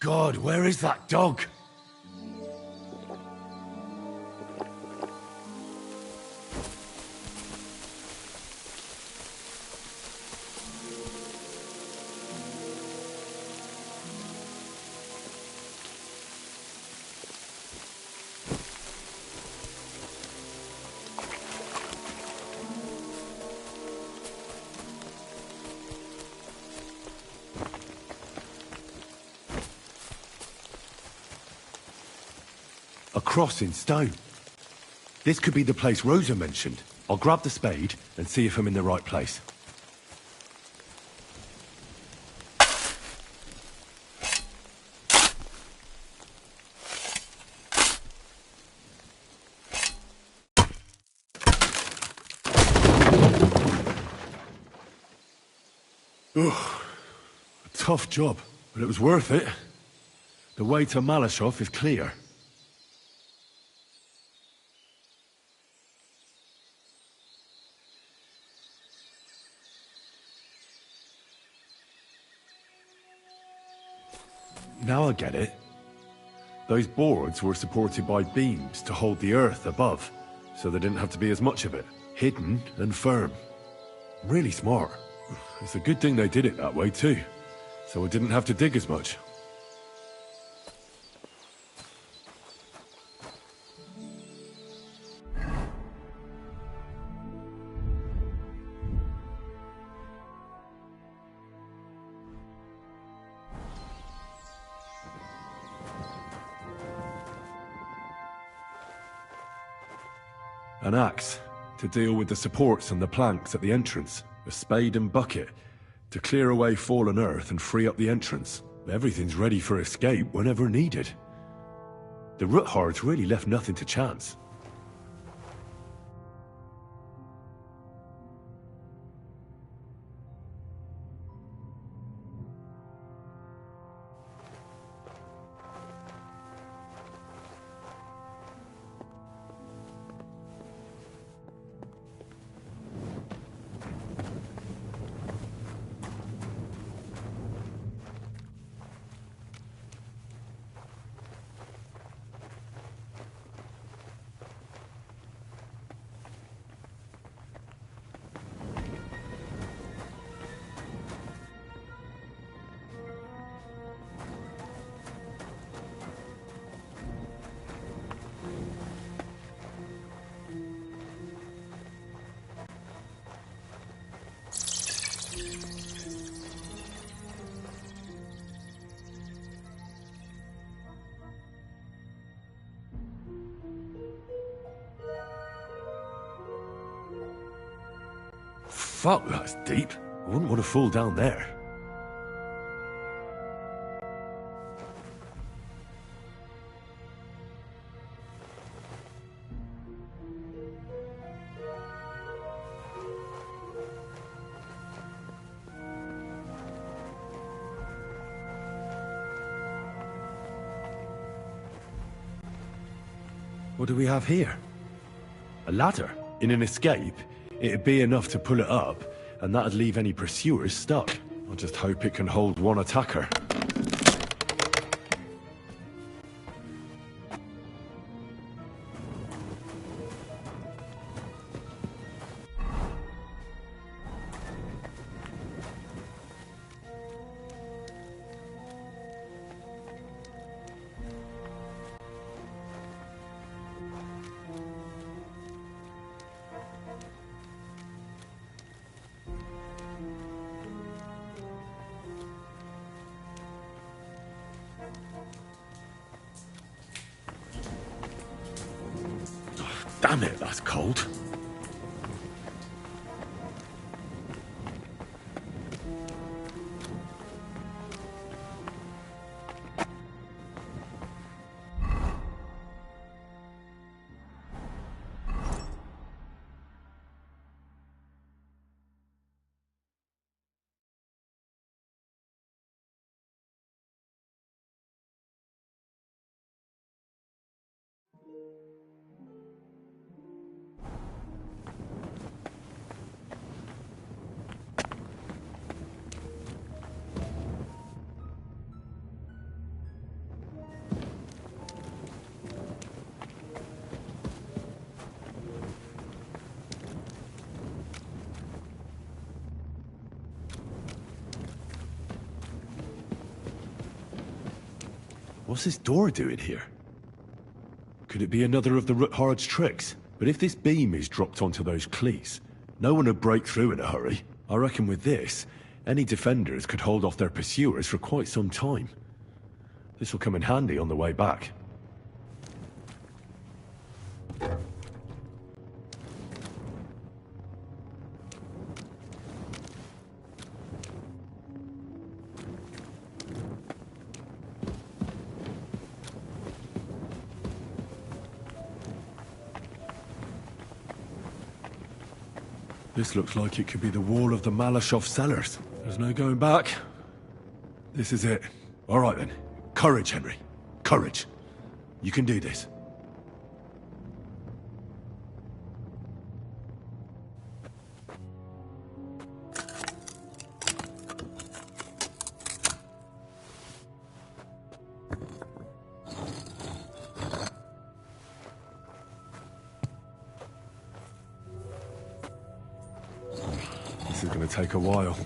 God, where is that dog? A cross in stone. This could be the place Rosa mentioned. I'll grab the spade and see if I'm in the right place. Ugh. A tough job, but it was worth it. The way to Malashov is clear. Now I get it. Those boards were supported by beams to hold the earth above, so there didn't have to be as much of it. Hidden and firm. Really smart. It's a good thing they did it that way too, so I didn't have to dig as much. An axe, to deal with the supports and the planks at the entrance. A spade and bucket, to clear away fallen earth and free up the entrance. Everything's ready for escape whenever needed. The Roothards really left nothing to chance. Fuck, that's deep. I wouldn't want to fall down there. What do we have here? A ladder? In an escape, it'd be enough to pull it up, and that'd leave any pursuers stuck. I'll just hope it can hold one attacker. Damn it, that's cold. What's this door doing here? Could it be another of the Ruthard's tricks? But if this beam is dropped onto those cleats, no one would break through in a hurry. I reckon with this, any defenders could hold off their pursuers for quite some time. This will come in handy on the way back. This looks like it could be the wall of the Malashov cellars. There's no going back. This is it. All right then. Courage, Henry. Courage. You can do this. This is going to take a while.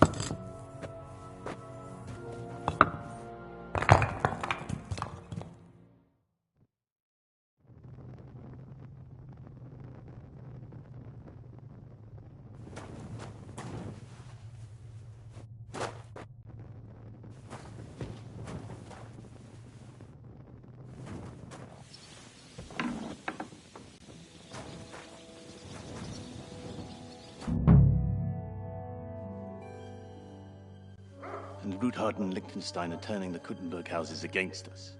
And Ruthard and Liechtenstein are turning the Kuttenberg houses against us.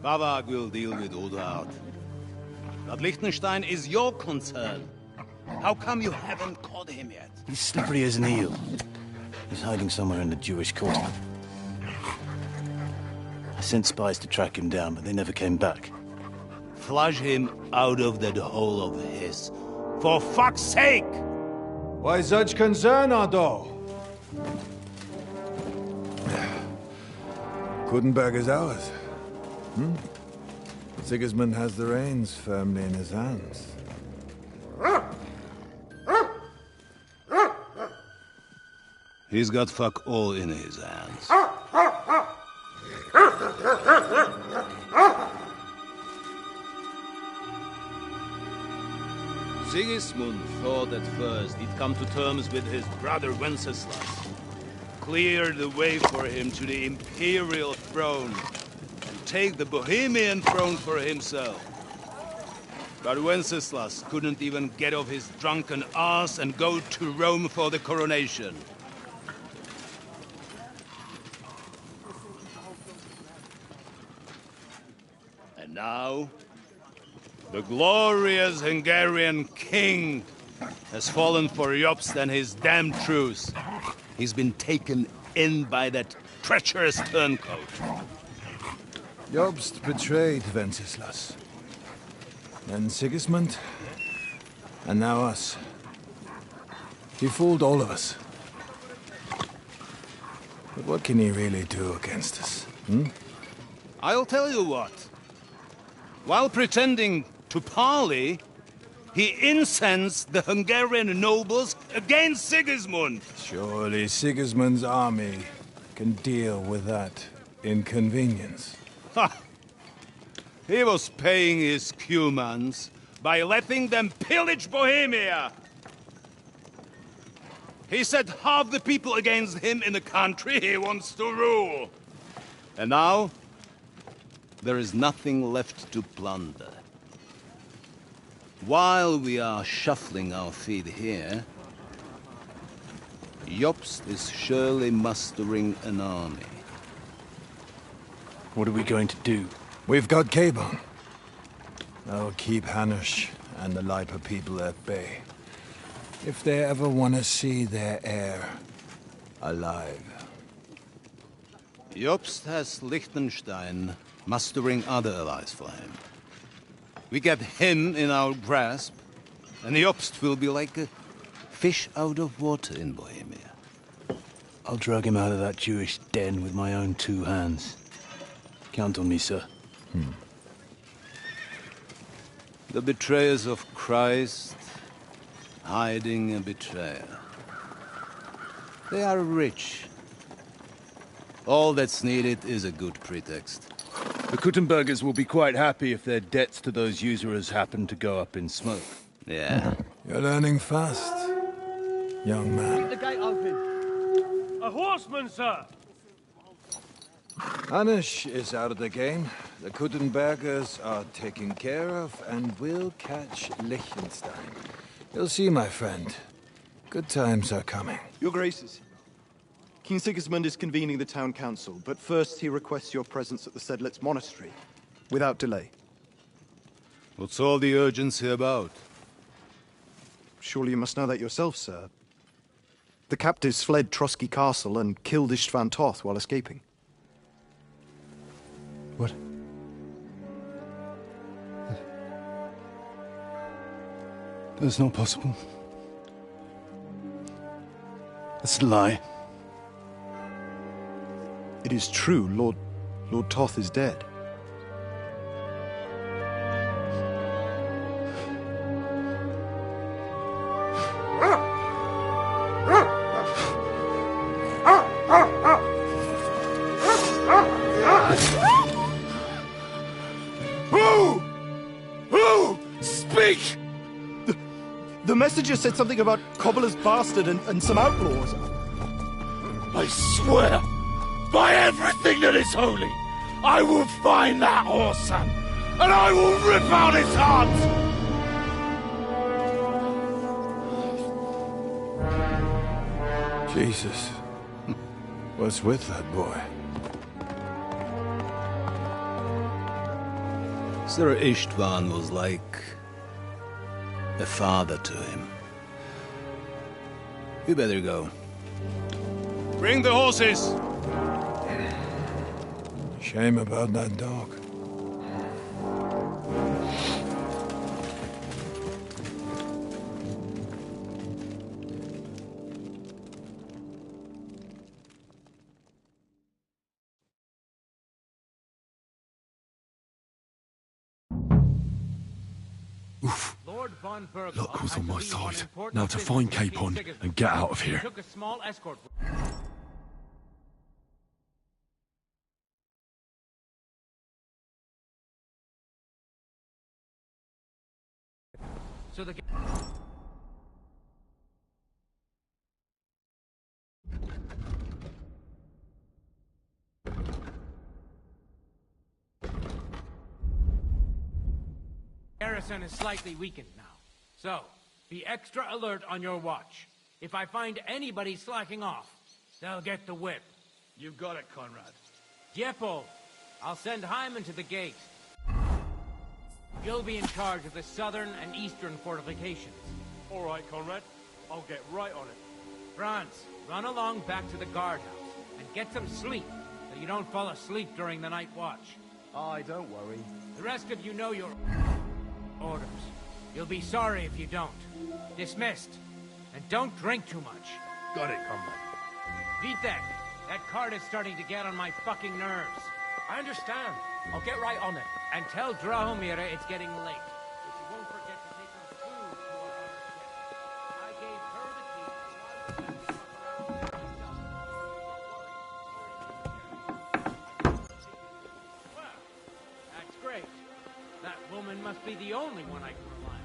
Bavag will deal with Ruthard. But Liechtenstein is your concern. How come you haven't caught him yet? He's slippery as an eel. He's hiding somewhere in the Jewish quarter. I sent spies to track him down, but they never came back. Flush him out of that hole of his. For fuck's sake! Why such concern, Otto? Kuttenberg is ours. Sigismund has the reins firmly in his hands. He's got fuck all in his hands. Sigismund thought at first he'd come to terms with his brother Wenceslas. Clear the way for him to the imperial throne and take the Bohemian throne for himself. But Wenceslas couldn't even get off his drunken ass and go to Rome for the coronation. And now, the glorious Hungarian king has fallen for Jobst and his damned truce. He's been taken in by that treacherous turncoat. Jobst betrayed Wenceslas. Then Sigismund. And now us. He fooled all of us. But what can he really do against us? I'll tell you what. While pretending to parley, he incensed the Hungarian nobles against Sigismund. Surely Sigismund's army can deal with that inconvenience. Ha! He was paying his Cumans by letting them pillage Bohemia. He set half the people against him in the country he wants to rule. And now, there is nothing left to plunder. While we are shuffling our feet here, Jobst is surely mustering an army. What are we going to do? We've got Cabon. That'll keep Hanush and the Lipa people at bay. If they ever want to see their heir alive. Jobst has Liechtenstein mustering other allies for him. We get him in our grasp, and Jobst will be like a fish out of water in Bohemia. I'll drag him out of that Jewish den with my own two hands. Count on me, sir. The betrayers of Christ, hiding a betrayer. They are rich. All that's needed is a good pretext. The Kuttenbergers will be quite happy if their debts to those usurers happen to go up in smoke. Yeah. You're learning fast, young man. The gate open. A horseman, sir! Anish is out of the game. The Kuttenbergers are taken care of, and we'll catch Liechtenstein. You'll see, my friend. Good times are coming. Your Graces, King Sigismund is convening the town council, but first he requests your presence at the Sedlitz monastery, without delay. What's all the urgency about? Surely you must know that yourself, sir. The captives fled Trotsky Castle and killed Istvan Toth while escaping. What? That's not possible. That's a lie. It is true, Lord Toth is dead. Who? Speak! The messenger said something about Cobbler's bastard and some outlaws. I swear, by everything that is holy, I will find that whoreson, and I will rip out his heart! Jesus. What's with that boy? Sir Istvan was like a father to him. You better go. Bring the horses! Shame about that dog. Luck was on my side. Now to find Capon and get out of here. Took a small escort. So the garrison is slightly weakened now. So, be extra alert on your watch. If I find anybody slacking off, they'll get the whip. You've got it, Conrad. Diepo, I'll send Hyman to the gate. You'll be in charge of the southern and eastern fortifications. All right, Conrad. I'll get right on it. Franz, run along back to the guardhouse and get some sleep so you don't fall asleep during the night watch. Aye, don't worry. The rest of you know your orders. You'll be sorry if you don't. Dismissed. And don't drink too much. Got it, Conrad. Vitek, that cart is starting to get on my fucking nerves. I understand. I'll get right on it. And tell Drahomira it's getting late. But you won't forget to take some food to our other I gave her the key. Well, that's great. That woman must be the only one I can rely on.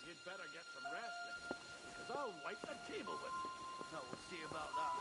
You'd better get some rest then, because I'll wipe the table with you. No, we'll see about that.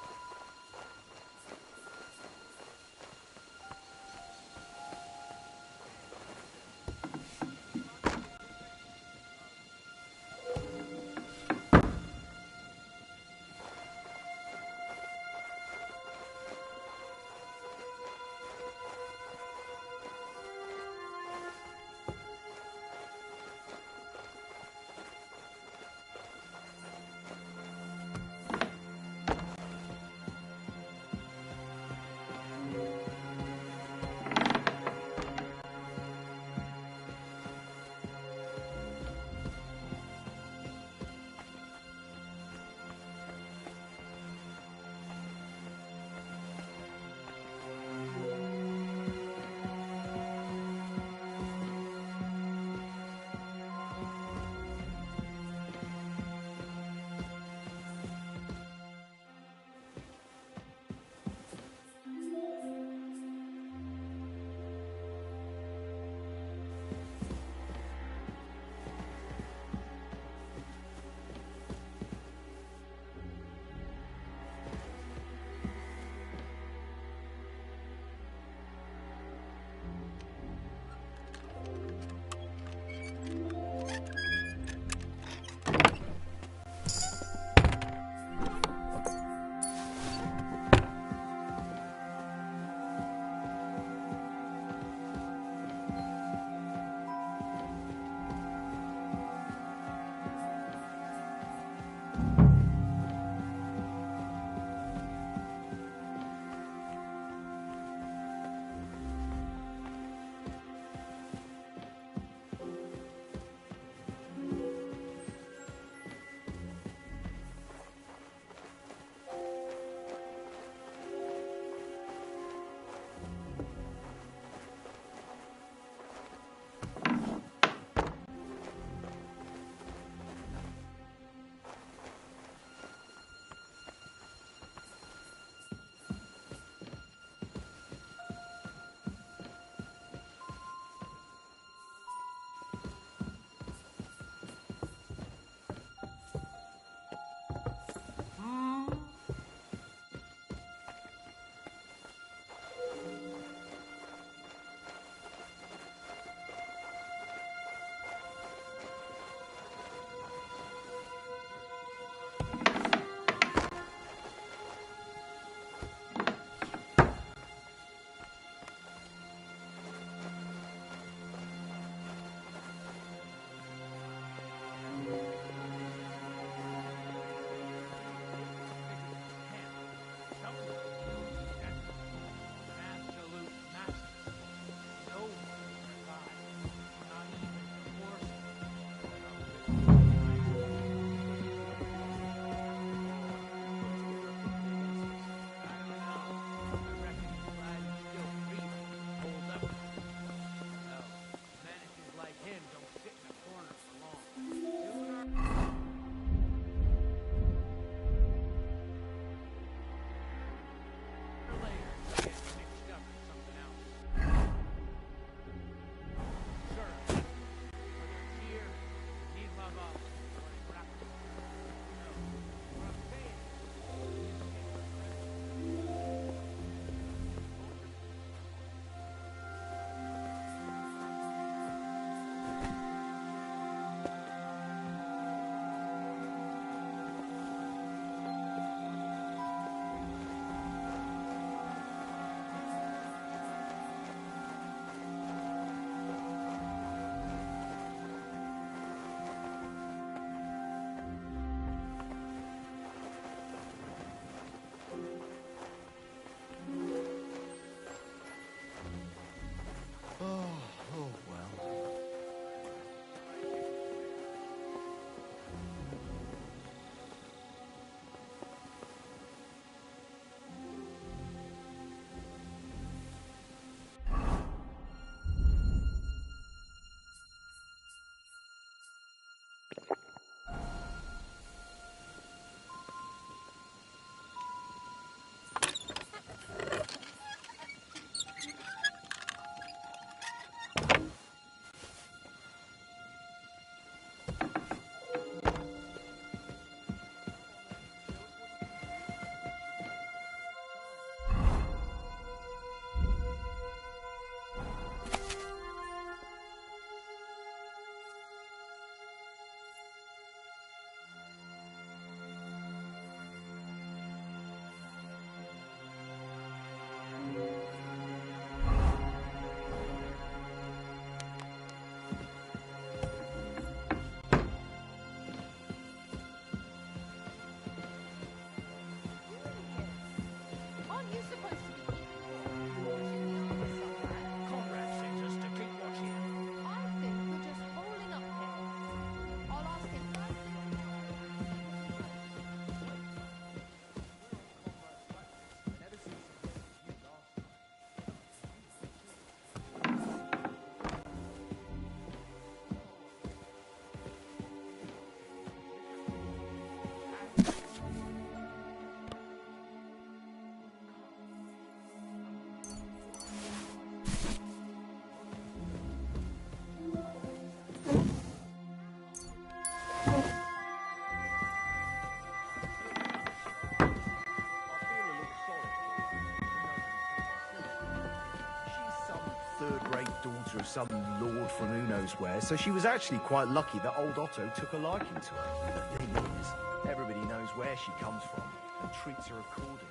daughter of some lord from who knows where, so she was actually quite lucky that old Otto took a liking to her. The thing is, everybody knows where she comes from and treats her accordingly.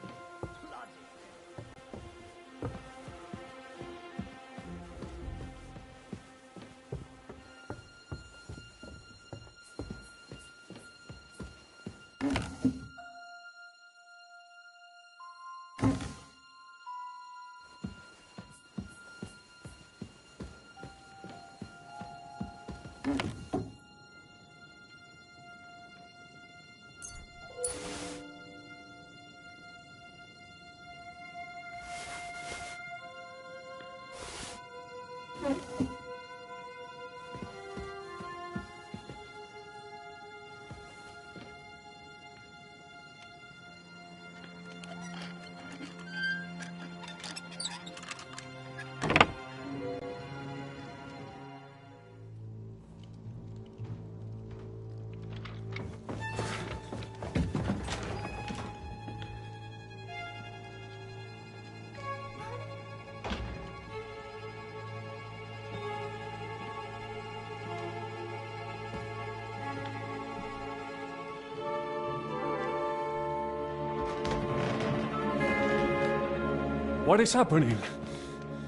What is happening?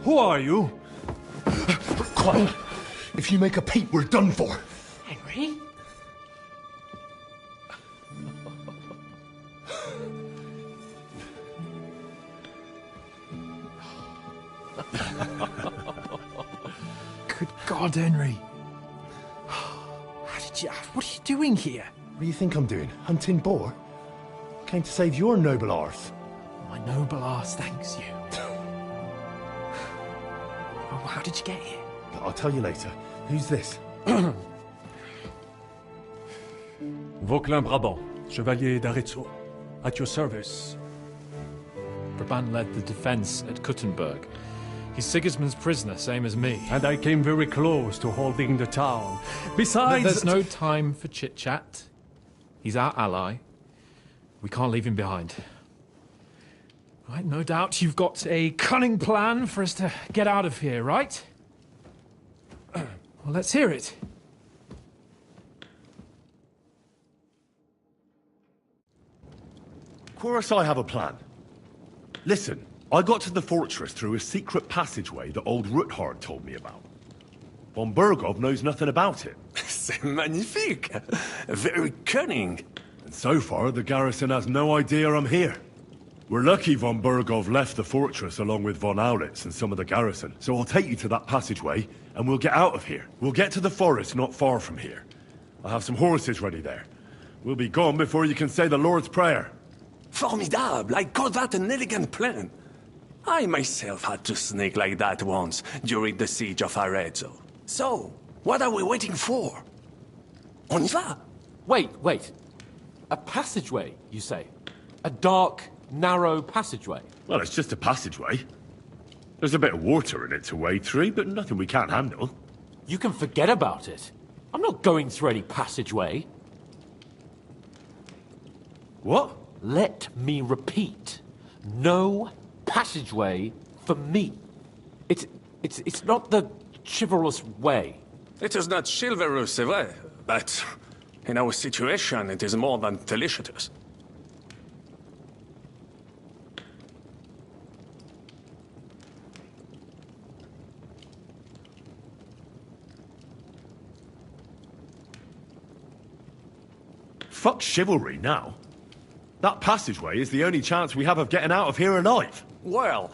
Who are you? Quiet. If you make a peep, we're done for. Henry? Good God, Henry. What are you doing here? What do you think I'm doing? Hunting boar? Came to save your noble arse. My noble arse thanks you. Oh, how did you get here? I'll tell you later. Who's this? Vauquelin Brabant, Chevalier d'Arezzo. At your service. Brabant led the defense at Kuttenberg. He's Sigismund's prisoner, same as me. And I came very close to holding the town. Besides... There's no time for chit-chat. He's our ally. We can't leave him behind. Right, no doubt you've got a cunning plan for us to get out of here, right? Well, let's hear it. Of course I have a plan. Listen, I got to the fortress through a secret passageway that old Ruthard told me about. Von Bergov knows nothing about it. C'est magnifique! Very cunning. And so far, the garrison has no idea I'm here. We're lucky von Bergov left the fortress along with von Aulitz and some of the garrison, so I'll take you to that passageway, and we'll get out of here. We'll get to the forest not far from here. I have some horses ready there. We'll be gone before you can say the Lord's Prayer. Formidable! I call that an elegant plan. I myself had to sneak like that once during the siege of Arezzo. So, what are we waiting for? On y va! Wait. A passageway, you say? A dark, narrow passageway? Well, it's just a passageway. There's a bit of water in it to wade through, but nothing we can't handle. You can forget about it. I'm not going through any passageway. What? Let me repeat. No passageway for me. It's not the chivalrous way. It is not chivalrous, c'est vrai, but in our situation, it is more than delicious. Fuck chivalry now. That passageway is the only chance we have of getting out of here alive. Well,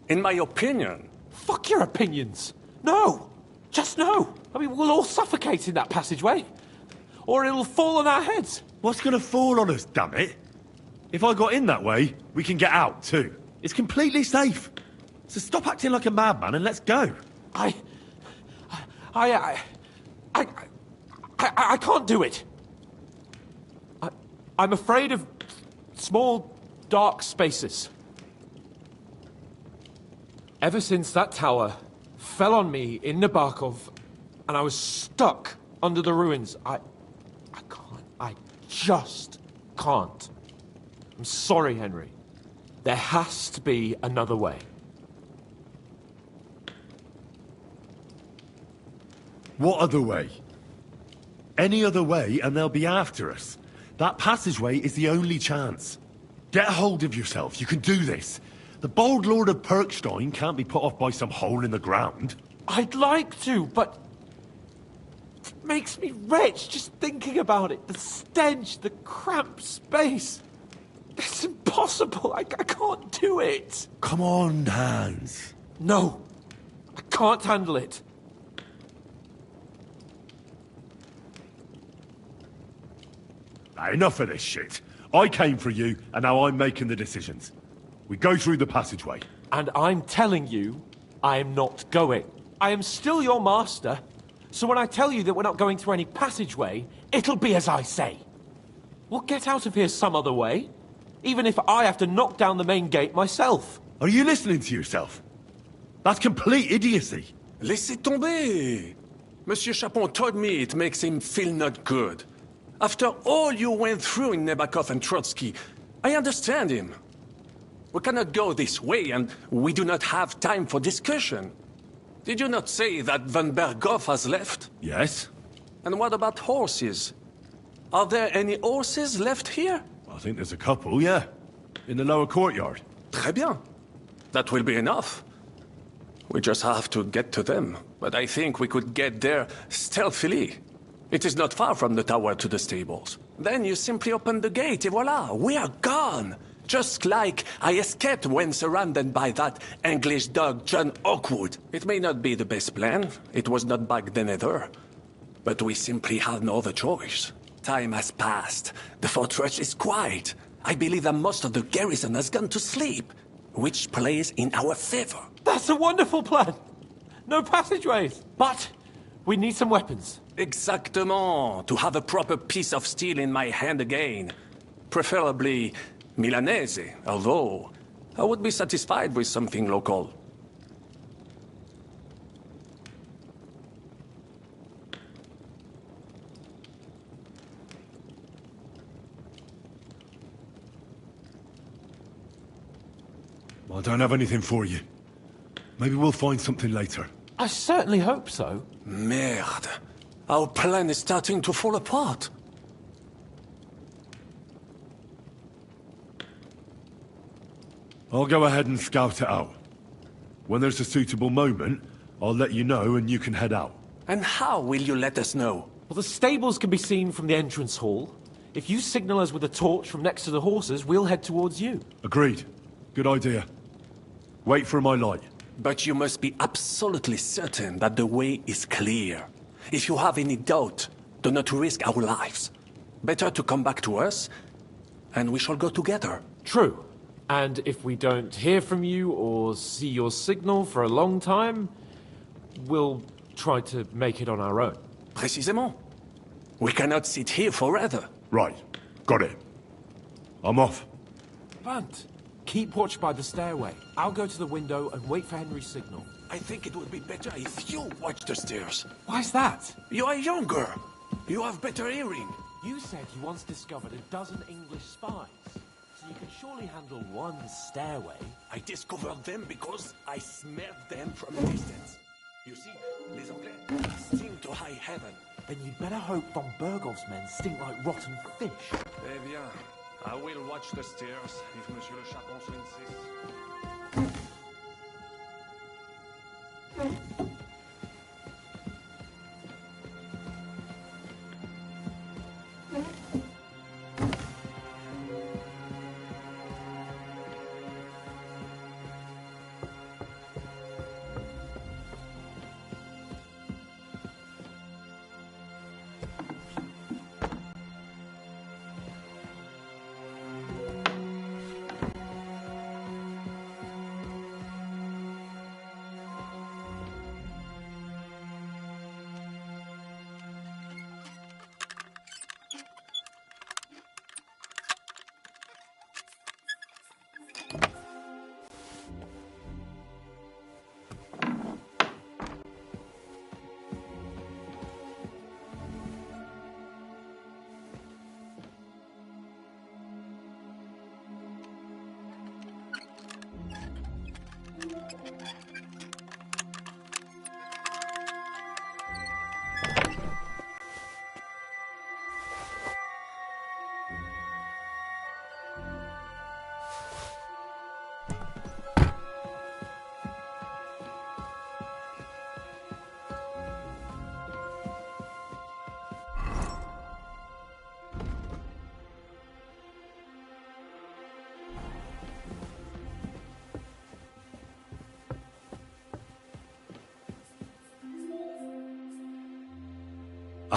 in my opinion... Fuck your opinions. No. Just no. I mean, we'll all suffocate in that passageway. Or it'll fall on our heads. What's gonna fall on us, damn it? If I got in that way, we can get out, too. It's completely safe. So stop acting like a madman and let's go. I can't do it. I'm afraid of small, dark spaces. Ever since that tower fell on me in Nabokov, and I was stuck under the ruins, I can't. I just can't. I'm sorry, Henry. There has to be another way. What other way? Any other way and they'll be after us. That passageway is the only chance. Get a hold of yourself. You can do this. The bold Lord of Perkstein can't be put off by some hole in the ground. I'd like to, but it makes me rich just thinking about it. The stench, the cramped space. It's impossible. I can't do it. Come on, Hans. No, I can't handle it. Enough of this shit. I came for you, and now I'm making the decisions. We go through the passageway. And I'm telling you, I am not going. I am still your master, so when I tell you that we're not going through any passageway, it'll be as I say. We'll get out of here some other way, even if I have to knock down the main gate myself. Are you listening to yourself? That's complete idiocy. Laissez tomber. Monsieur Chapon told me it makes him feel not good. After all you went through in Nebakov and Trotsky, I understand him. We cannot go this way, and we do not have time for discussion. Did you not say that Van Berghoff has left? Yes. And what about horses? Are there any horses left here? I think there's a couple, yeah. In the lower courtyard. Très bien. That will be enough. We just have to get to them. But I think we could get there stealthily. It is not far from the tower to the stables. Then you simply open the gate, et voila, we are gone! Just like I escaped when surrounded by that English dog John Oakwood. It may not be the best plan, it was not back then either. But we simply had no other choice. Time has passed, the fortress is quiet. I believe that most of the garrison has gone to sleep, which plays in our favor. That's a wonderful plan! No passageways! But we need some weapons. Exactement. To have a proper piece of steel in my hand again. Preferably Milanese, although I would be satisfied with something local. I don't have anything for you. Maybe we'll find something later. I certainly hope so. Merde. Our plan is starting to fall apart. I'll go ahead and scout it out. When there's a suitable moment, I'll let you know and you can head out. And how will you let us know? Well, the stables can be seen from the entrance hall. If you signal us with a torch from next to the horses, we'll head towards you. Agreed. Good idea. Wait for my light. But you must be absolutely certain that the way is clear. If you have any doubt, do not risk our lives. Better to come back to us, and we shall go together. True. And if we don't hear from you or see your signal for a long time, we'll try to make it on our own. Précisément. We cannot sit here forever. Right. Got it. I'm off. Vant, keep watch by the stairway. I'll go to the window and wait for Henry's signal. I think it would be better if you watch the stairs. Why's that? You are younger. You have better hearing. You said you once discovered a dozen English spies. So you can surely handle one stairway. I discovered them because I smelled them from a distance. You see, les Anglais stink to high heaven. Then you'd better hope von Berghoff's men stink like rotten fish. Eh bien, I will watch the stairs if Monsieur le Chapon so insists.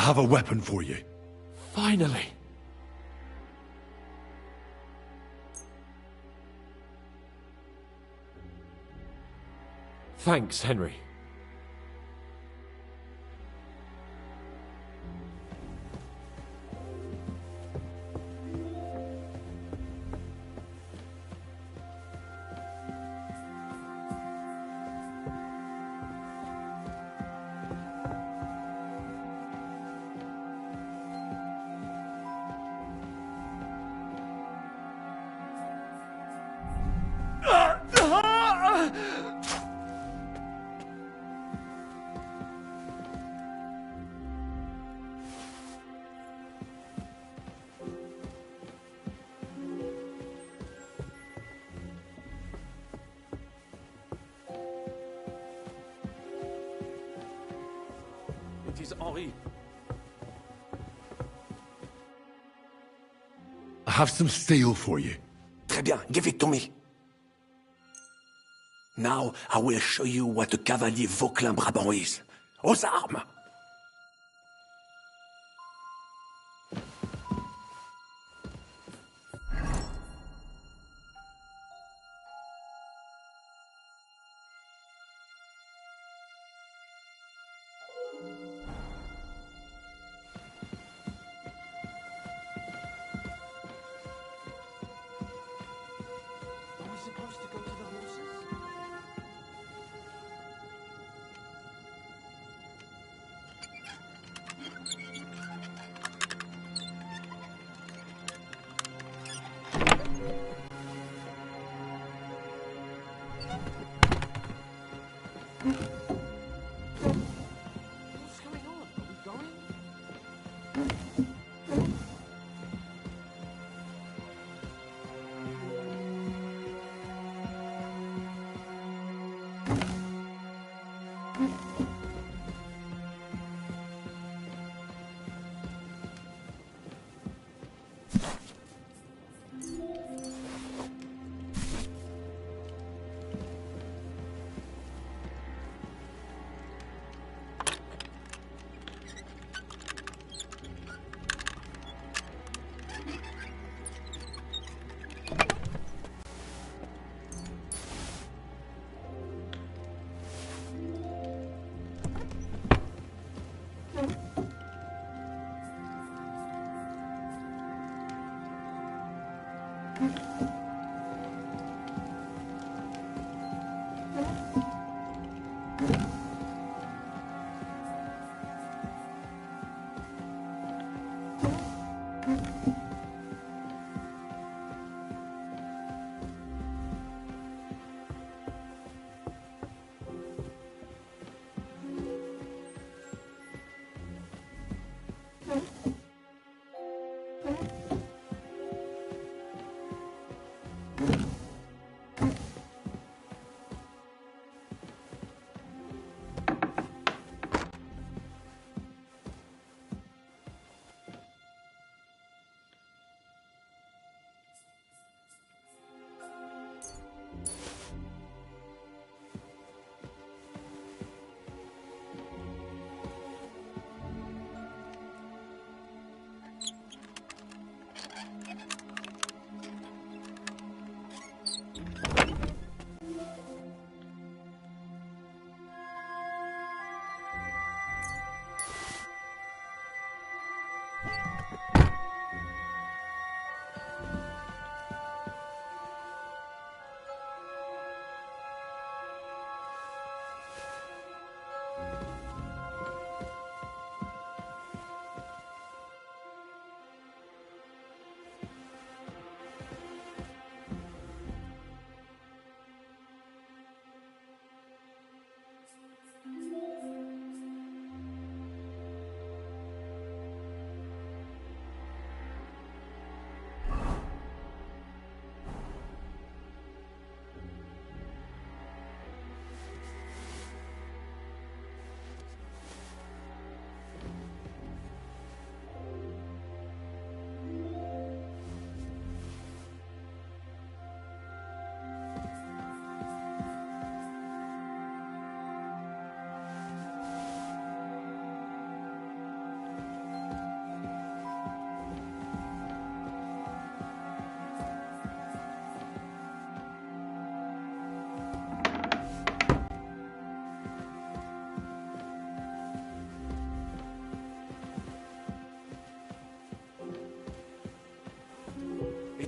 have a weapon for you. Finally. Thanks, Henry. It is Henri. I have some steel for you. Très bien, give it to me. Now I will show you what a cavalier Vauclin-Brabant is. Aux armes!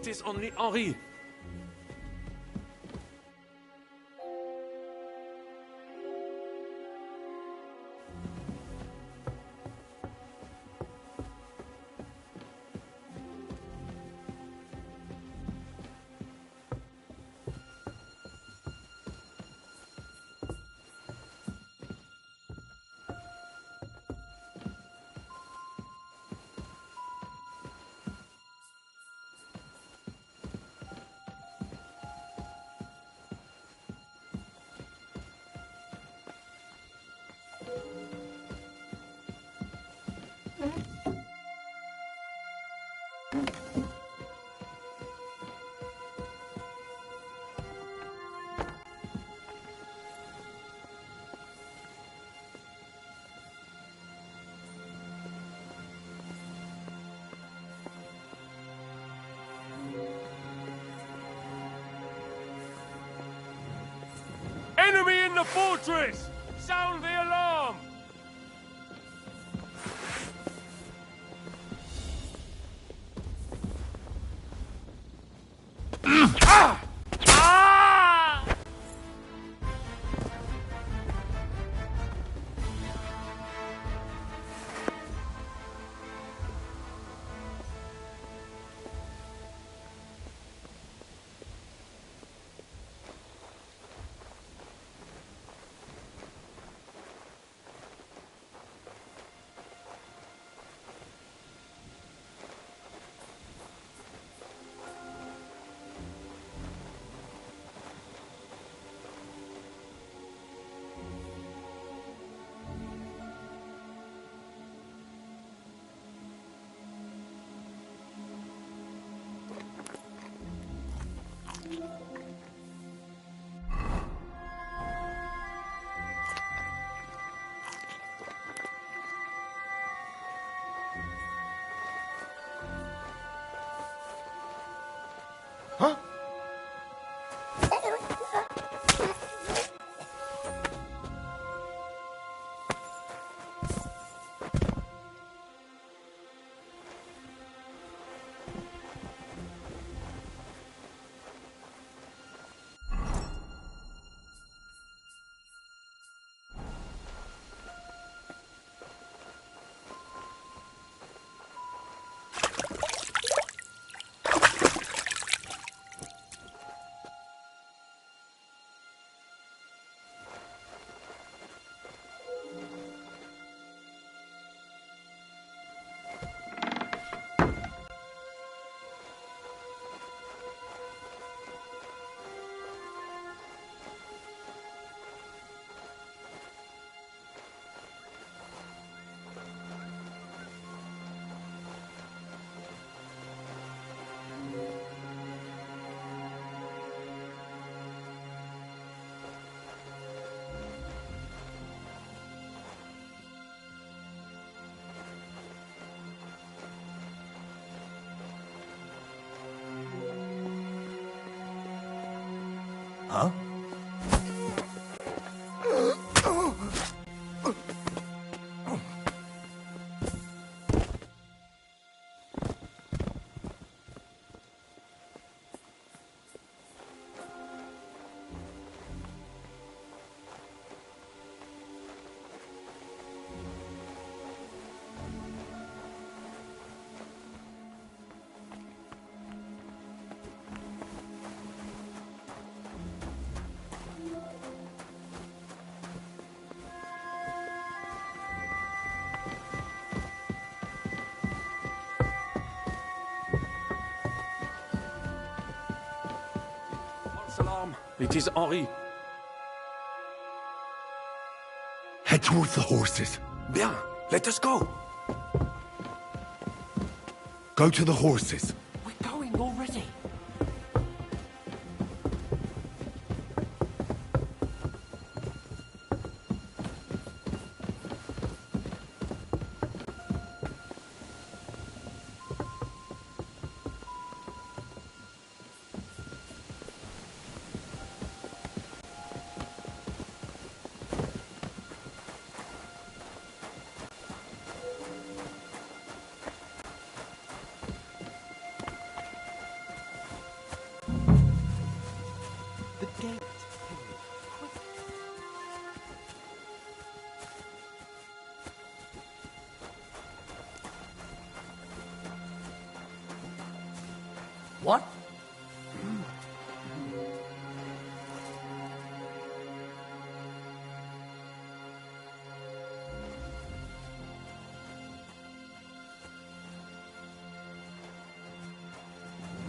It is only Henri. Enemy in the fortress! Sound the alarm! Huh? Huh? Alarm. It is Henri. Head towards the horses. Bien, let us go. Go to the horses. We're going already.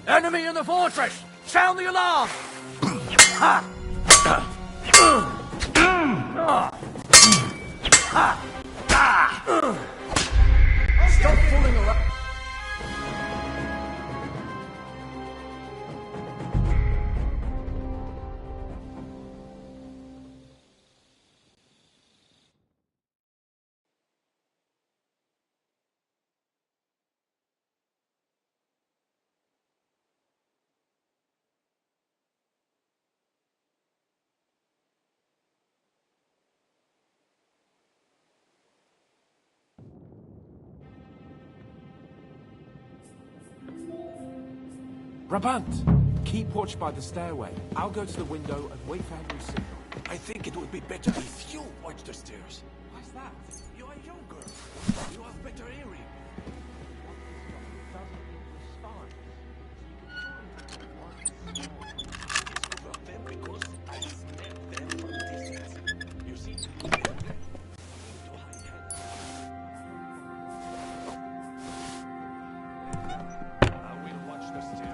Enemy in the fortress! Sound the alarm! Stop fooling around! Brabant, keep watch by the stairway. I'll go to the window and wait for Henry's signal. I think it would be better if you watch the stairs. Why's that? You are younger. You have better hearing. Because I smell them from distance. You see? I will watch the stairs.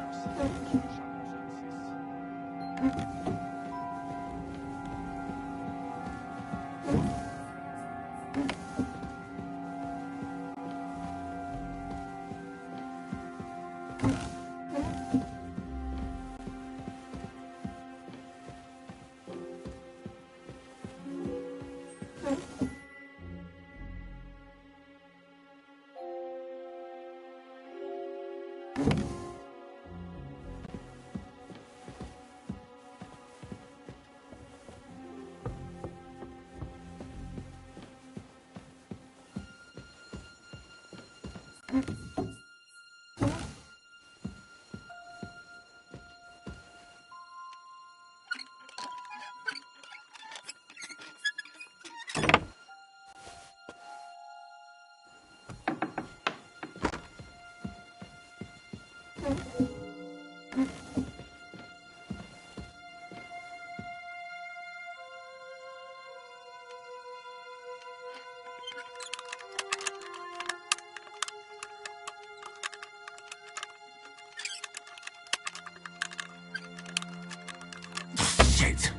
Shit!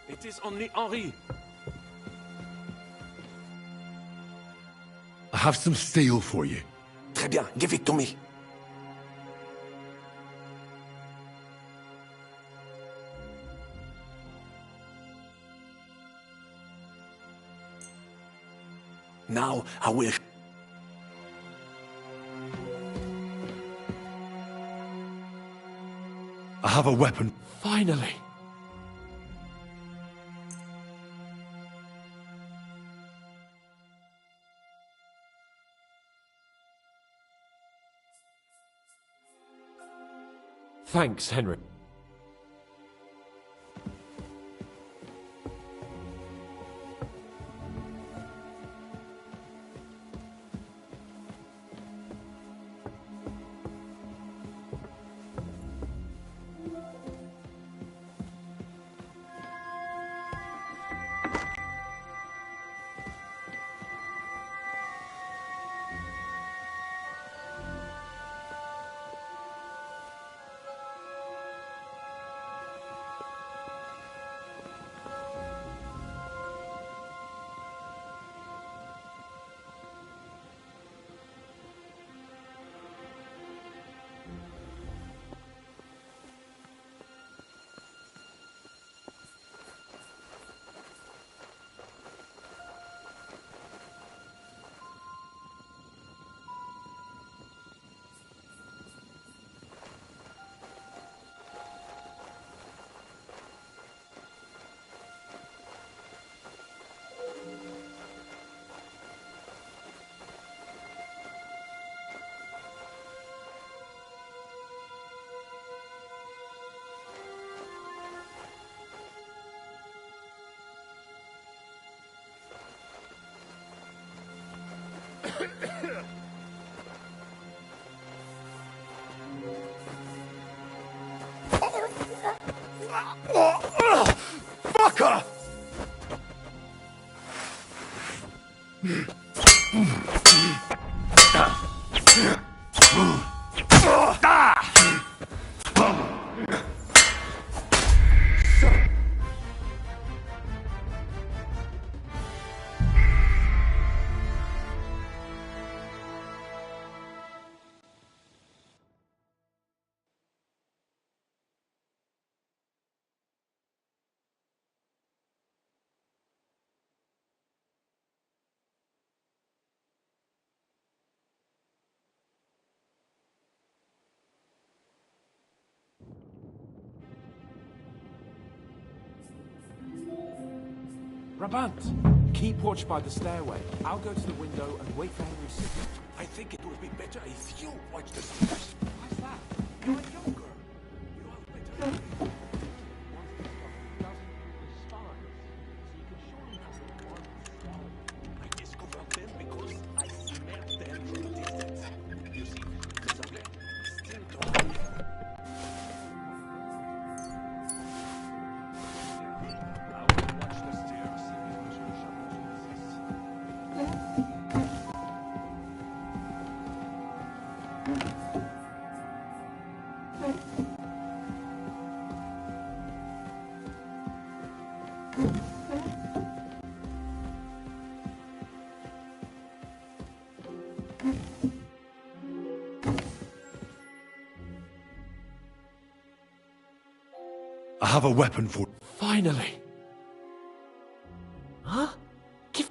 It is only Henri. I have some steel for you. Très bien, give it to me. Now I will... I have a weapon. Finally. Thanks, Henry. Fucker! Brabant, keep watch by the stairway. I'll go to the window and wait for Henry's signal. I think it would be better if you watch the stairs. Why's that? You are younger. You have better... I discovered them because I smelled them from a distance. You see, the subject still talking. I will watch the stairs if Monsieur Chapeau insists. I have a weapon for... Finally. Huh? Give...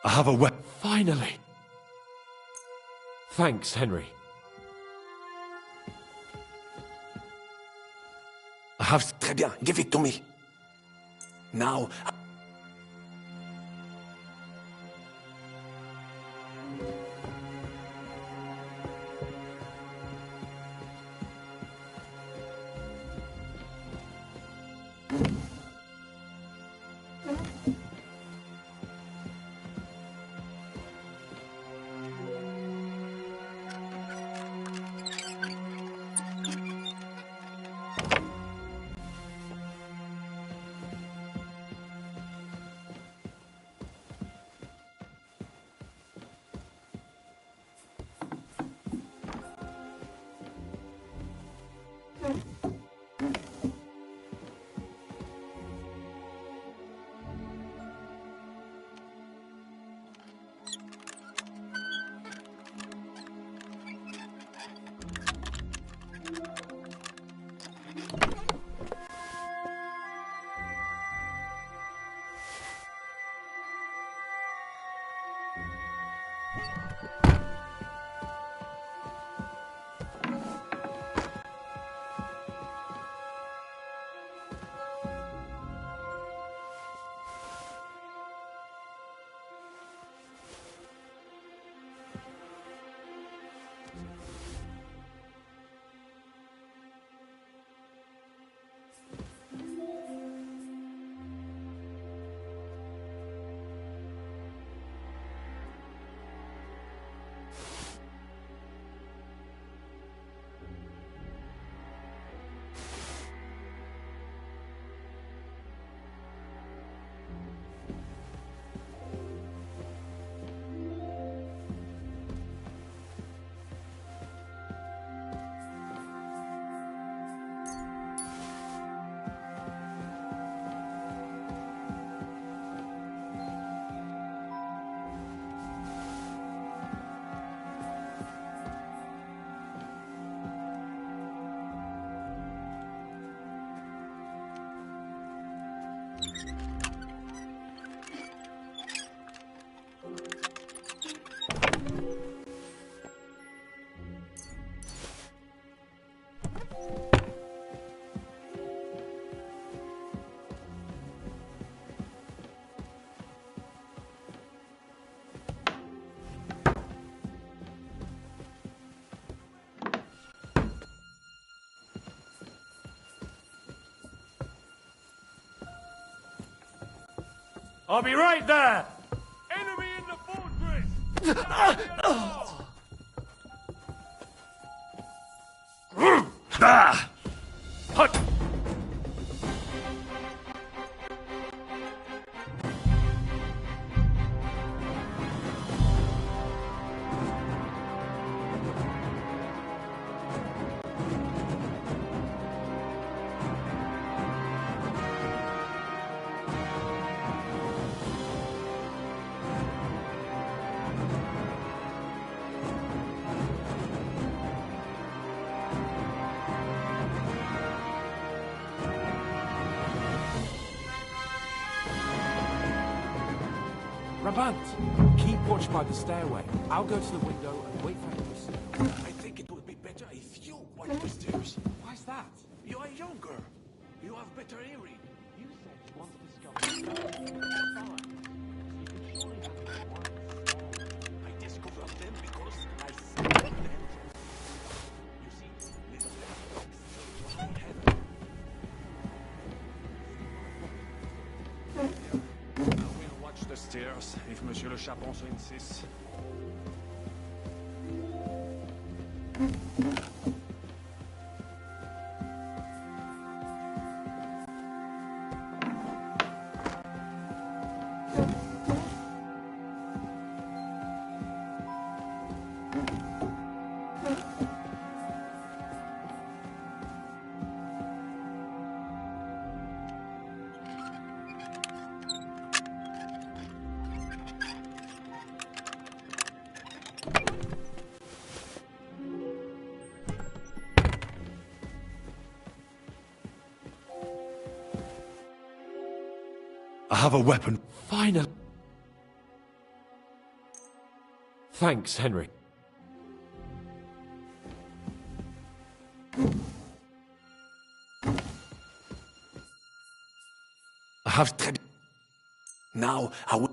I have a weapon. Finally. Thanks, Henry. I have... Très bien, give it to me. Now... I'll be right there! Enemy in the fortress! Hut! Rabant, keep watch by the stairway. I'll go to the window and wait for him. I think it would be better if you watch the stairs. Why's that? You are younger. You have better hearing. You said you wanted to discover. I discovered them because I saw them. You see, little things from heaven. I will watch the stairs if Monsieur Le Chapon so insists. I have a weapon. Finally. Thanks, Henry. I have... Now I will.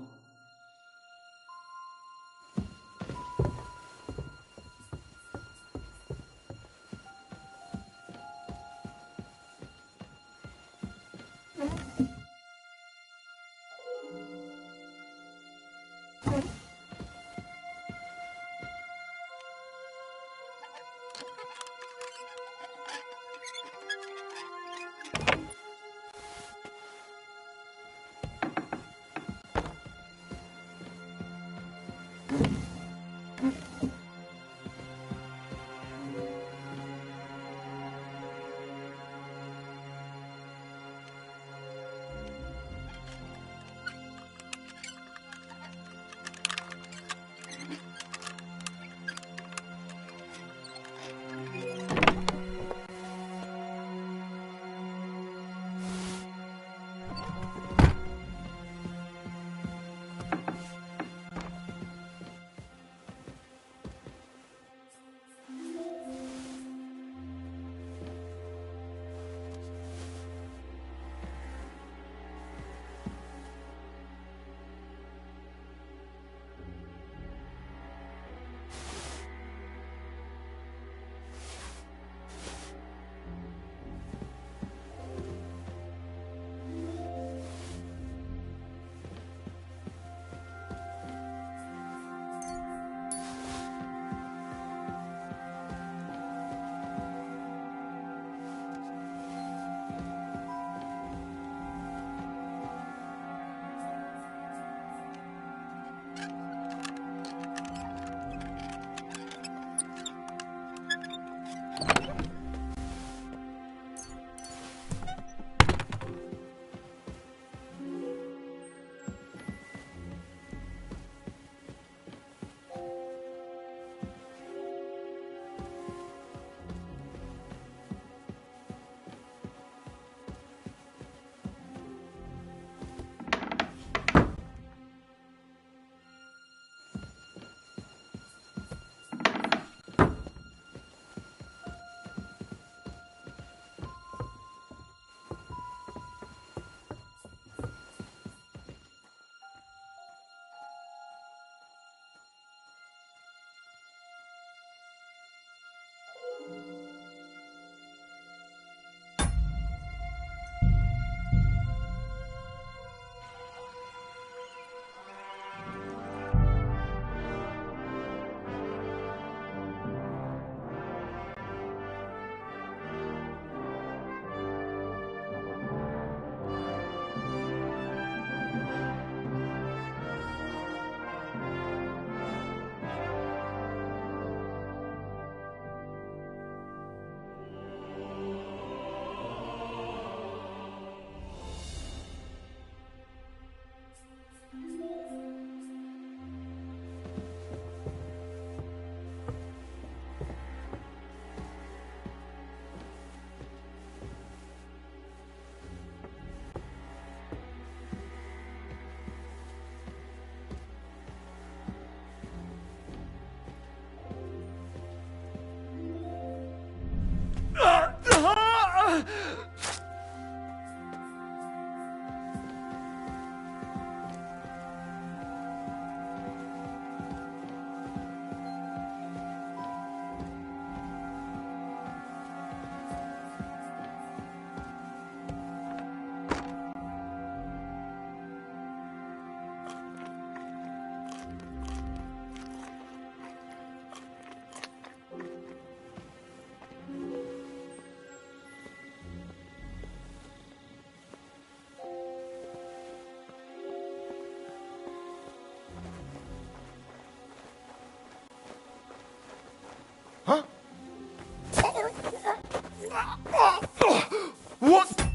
What?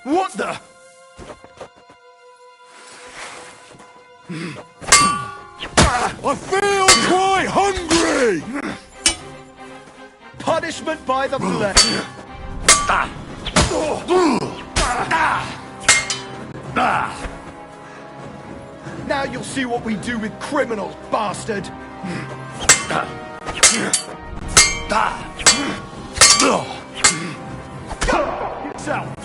What the? I feel quite hungry! Punishment by the flesh. Now you'll see what we do with criminals, bastard! Fuck yourself!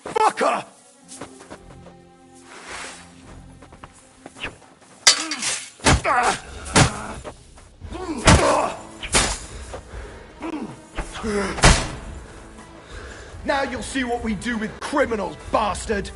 Fucker! Now you'll see what we do with criminals, bastard!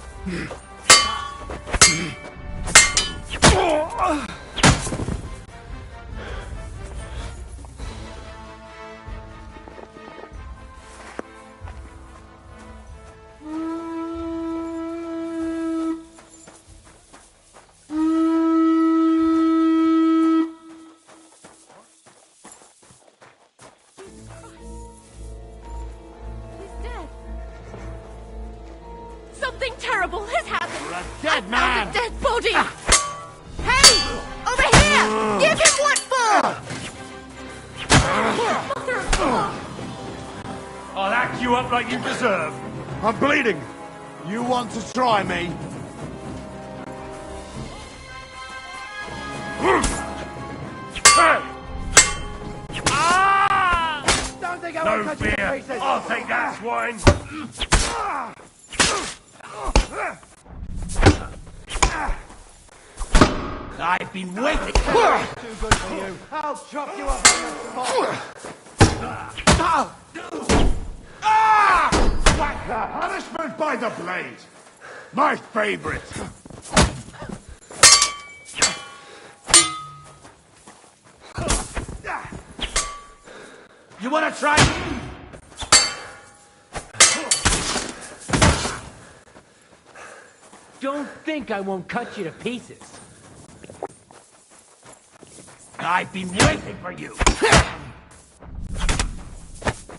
Something terrible has happened. You're a dead man! A dead body! Hey! Over here! Give him what for! Mother of God! I'll hack you up like you deserve. I'm bleeding. You want to try me? Don't think I No won't cut you to fear. pieces. I'll take that, swine. I've been waiting. Too good for you. I'll chop you up on the spot. Punishment by the blade. My favorite. You want to try? Don't think I won't cut you to pieces. I've been waiting for you.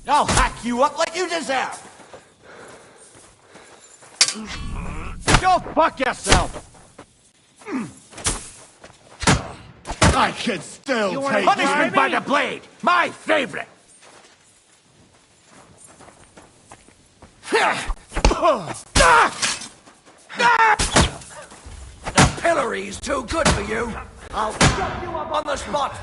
I'll hack you up like you deserve. Go fuck yourself. I can still take punishment by the blade. My favorite. The pillory's too good for you. I'll chop you up on the spot.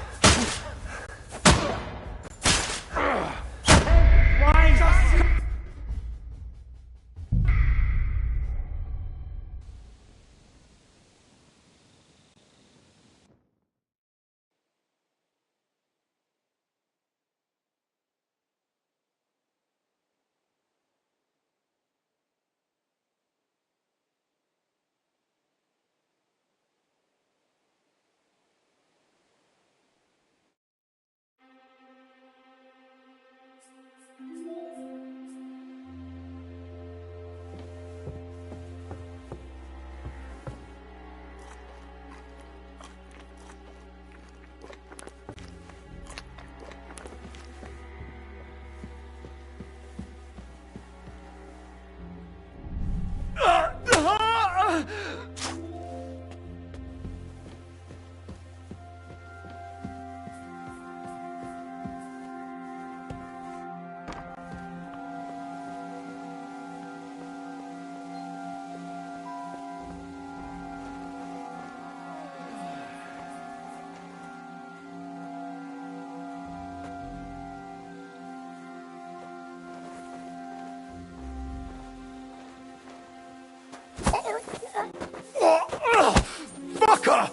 Fucker!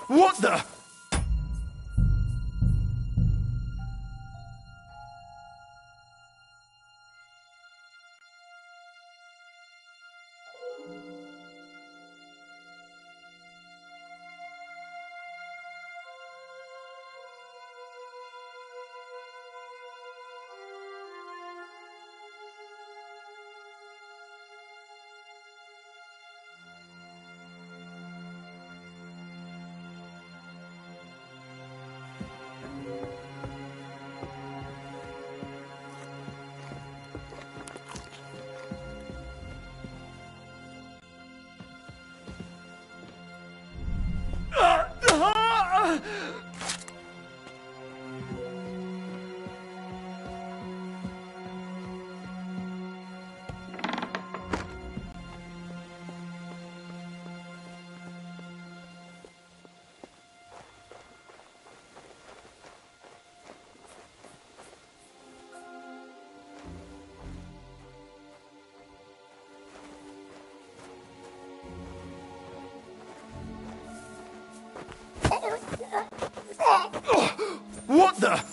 What the? What the?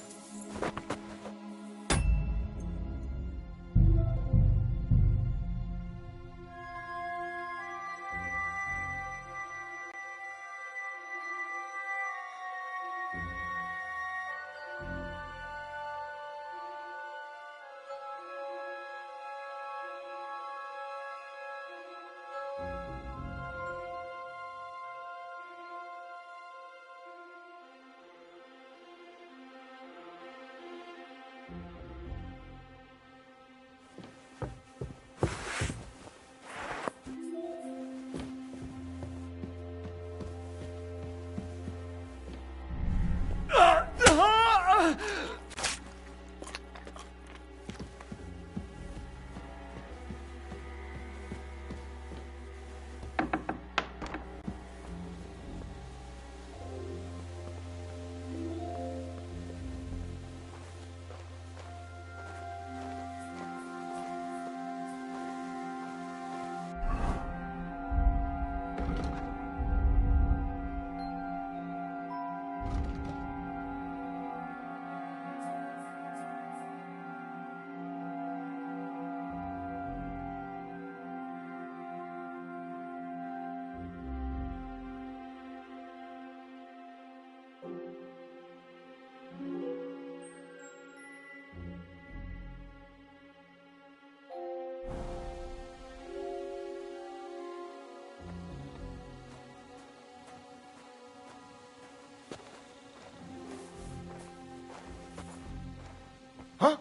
Huh?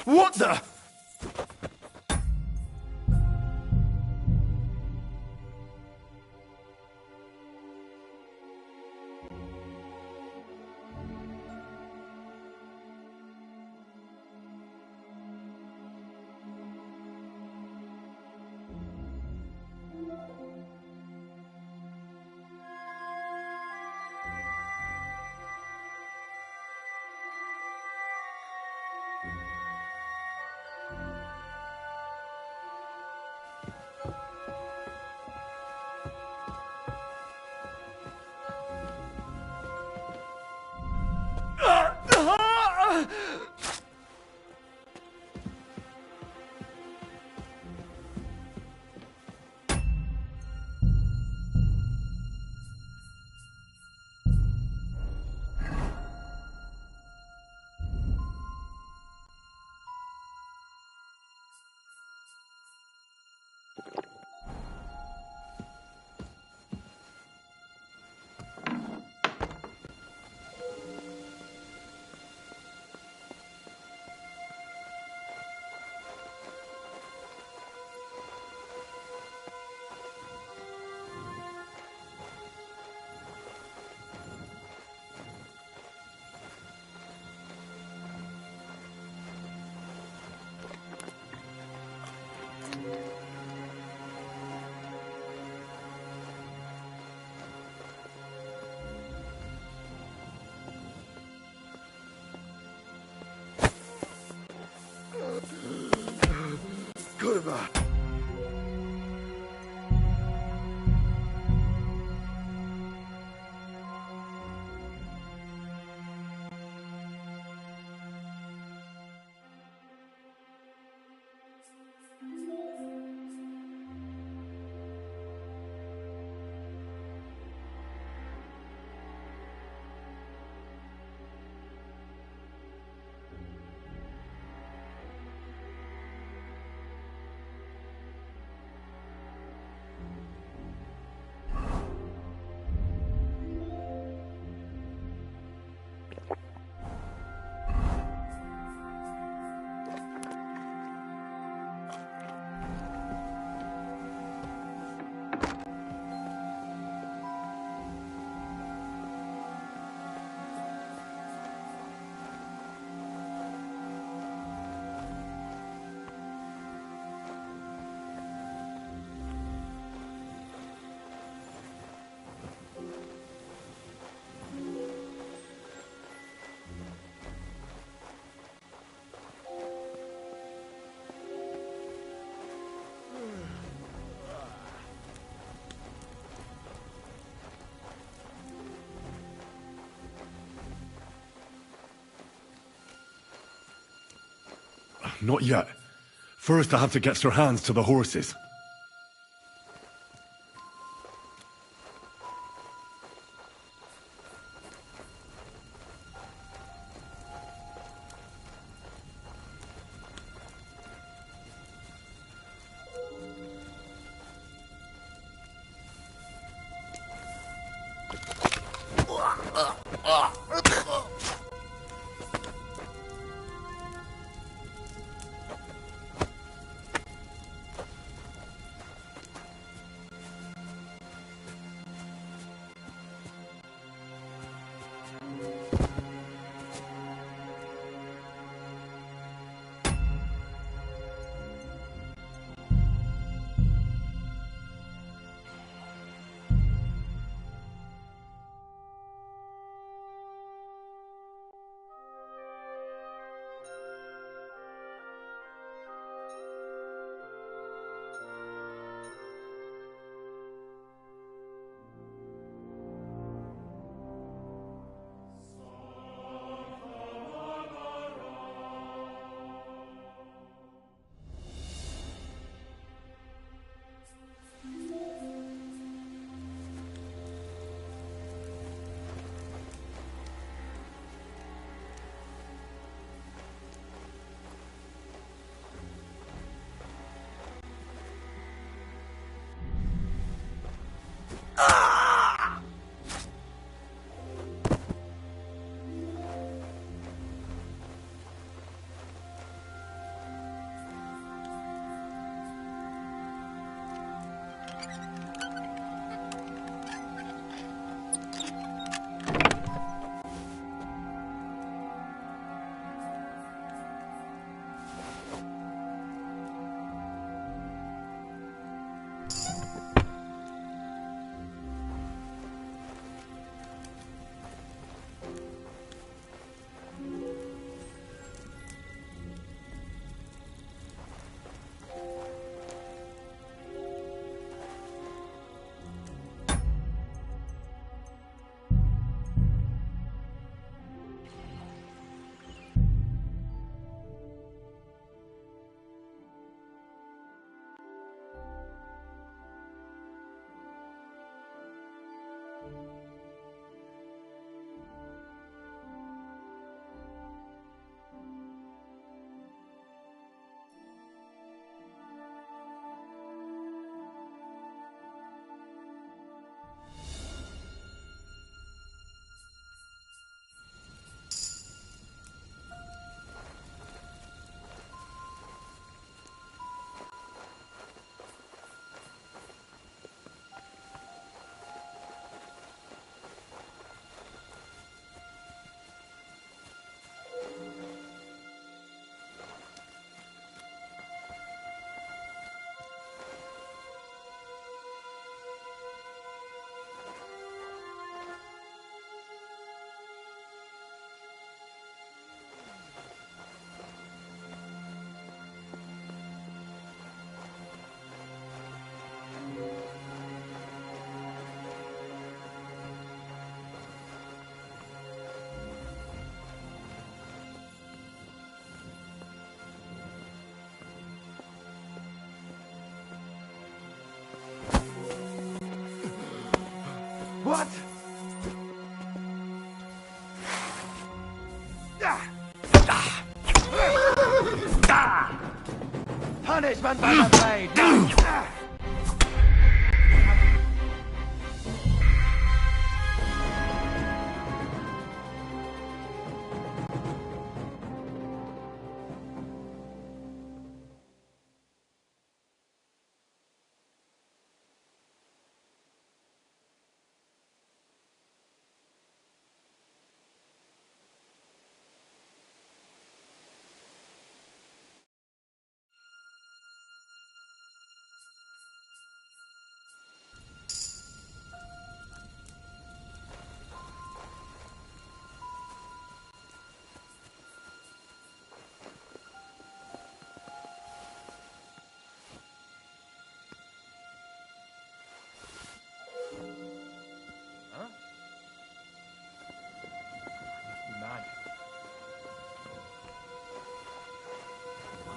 What the? Kurwa! Not yet. First I have to get Sir Hans to the horses. What? Punishment by the blade!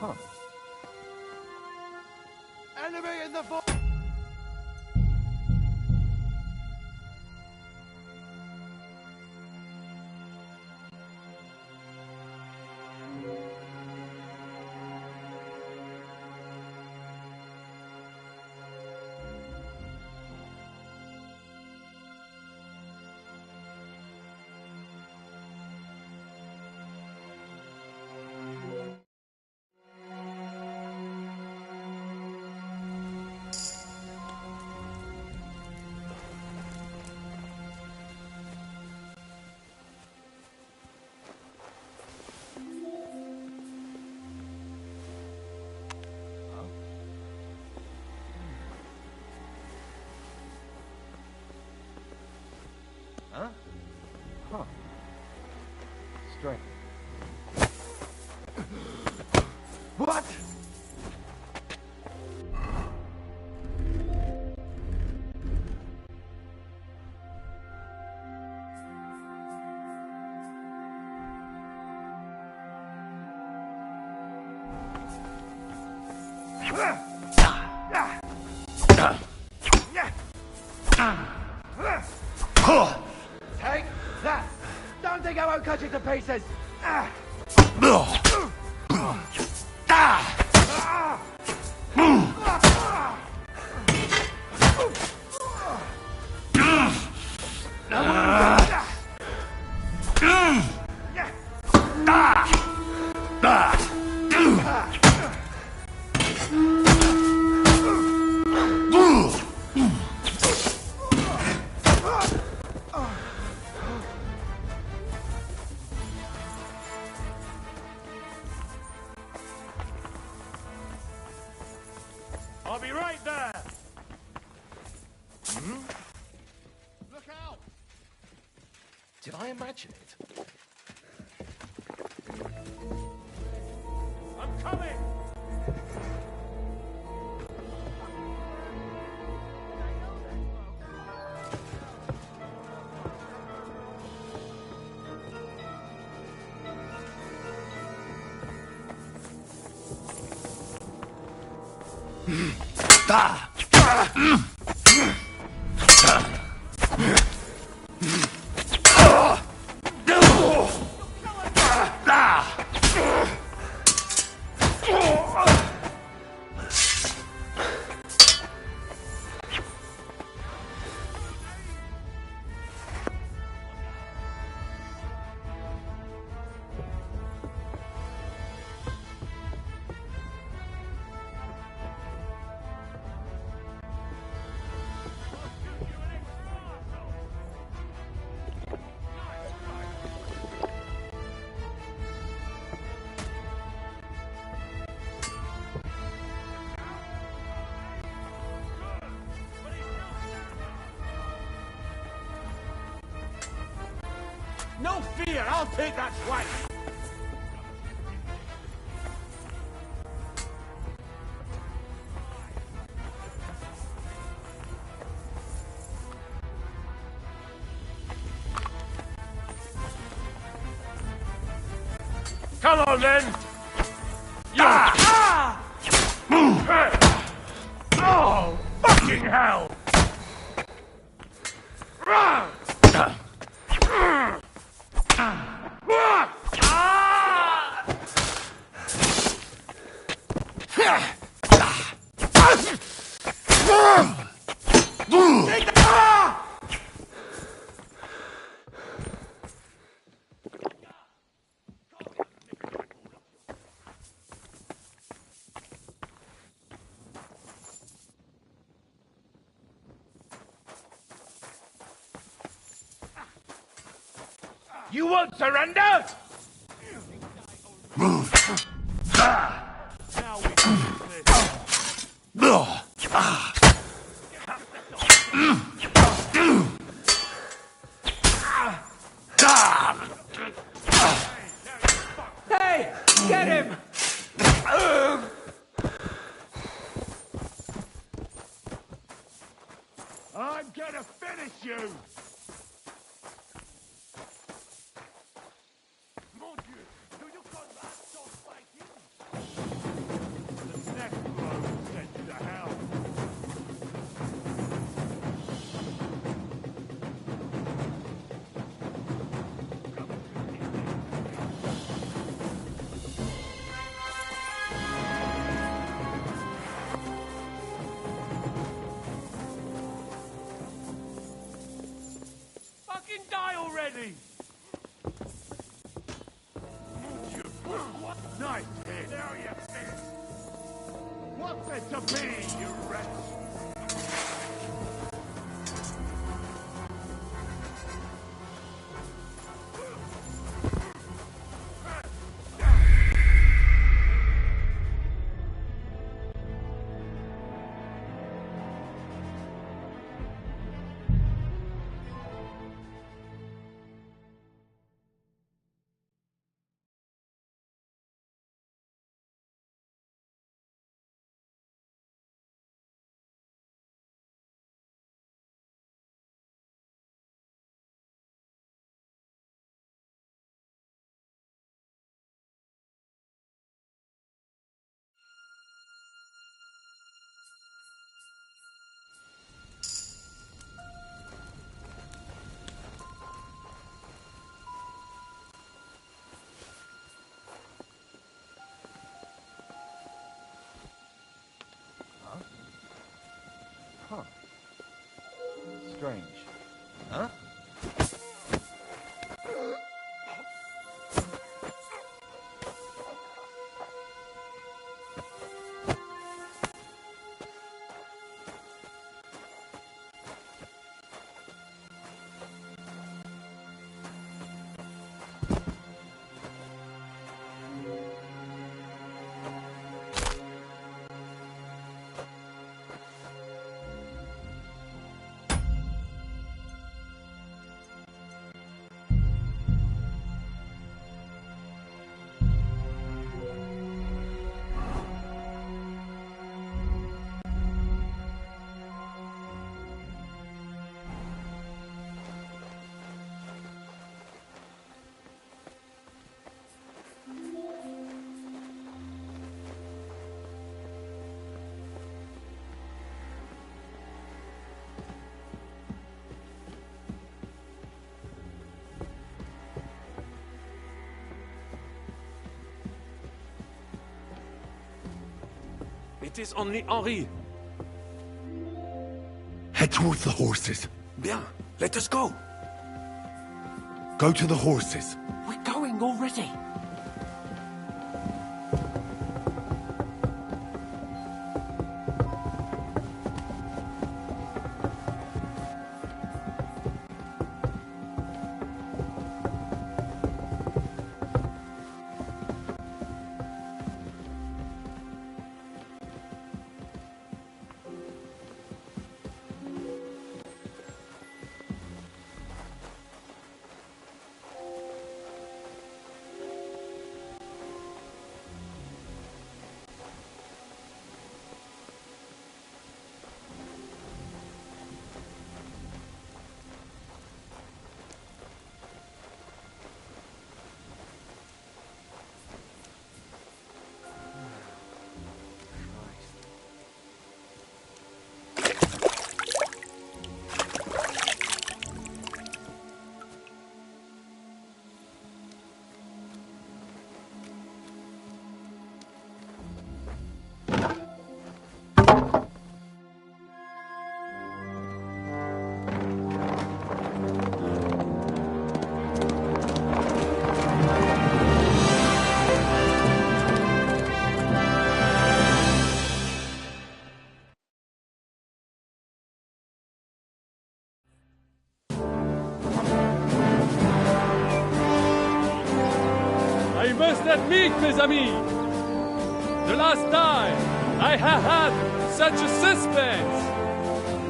Huh. Enemy in the fort! Huh? Huh. Strange. What? Take that! Don't think I won't cut you to pieces! I'll be right there! Look out! Did I imagine it? I'm coming! No fear, I'll take that twice! Come on then! Oh, fucking hell! You won't surrender? Now we can do this. Hey! Get him! I'm gonna finish you! Mon Dieu, do you call that dog fighting? ready! Nice hit! Now you miss! What's it to be, you wretch? Huh. Strange. Huh? It is only Henri. Head towards the horses. Bien, let us go. Go to the horses. We're going already. I must admit, mes amis, the last time I have had such a suspense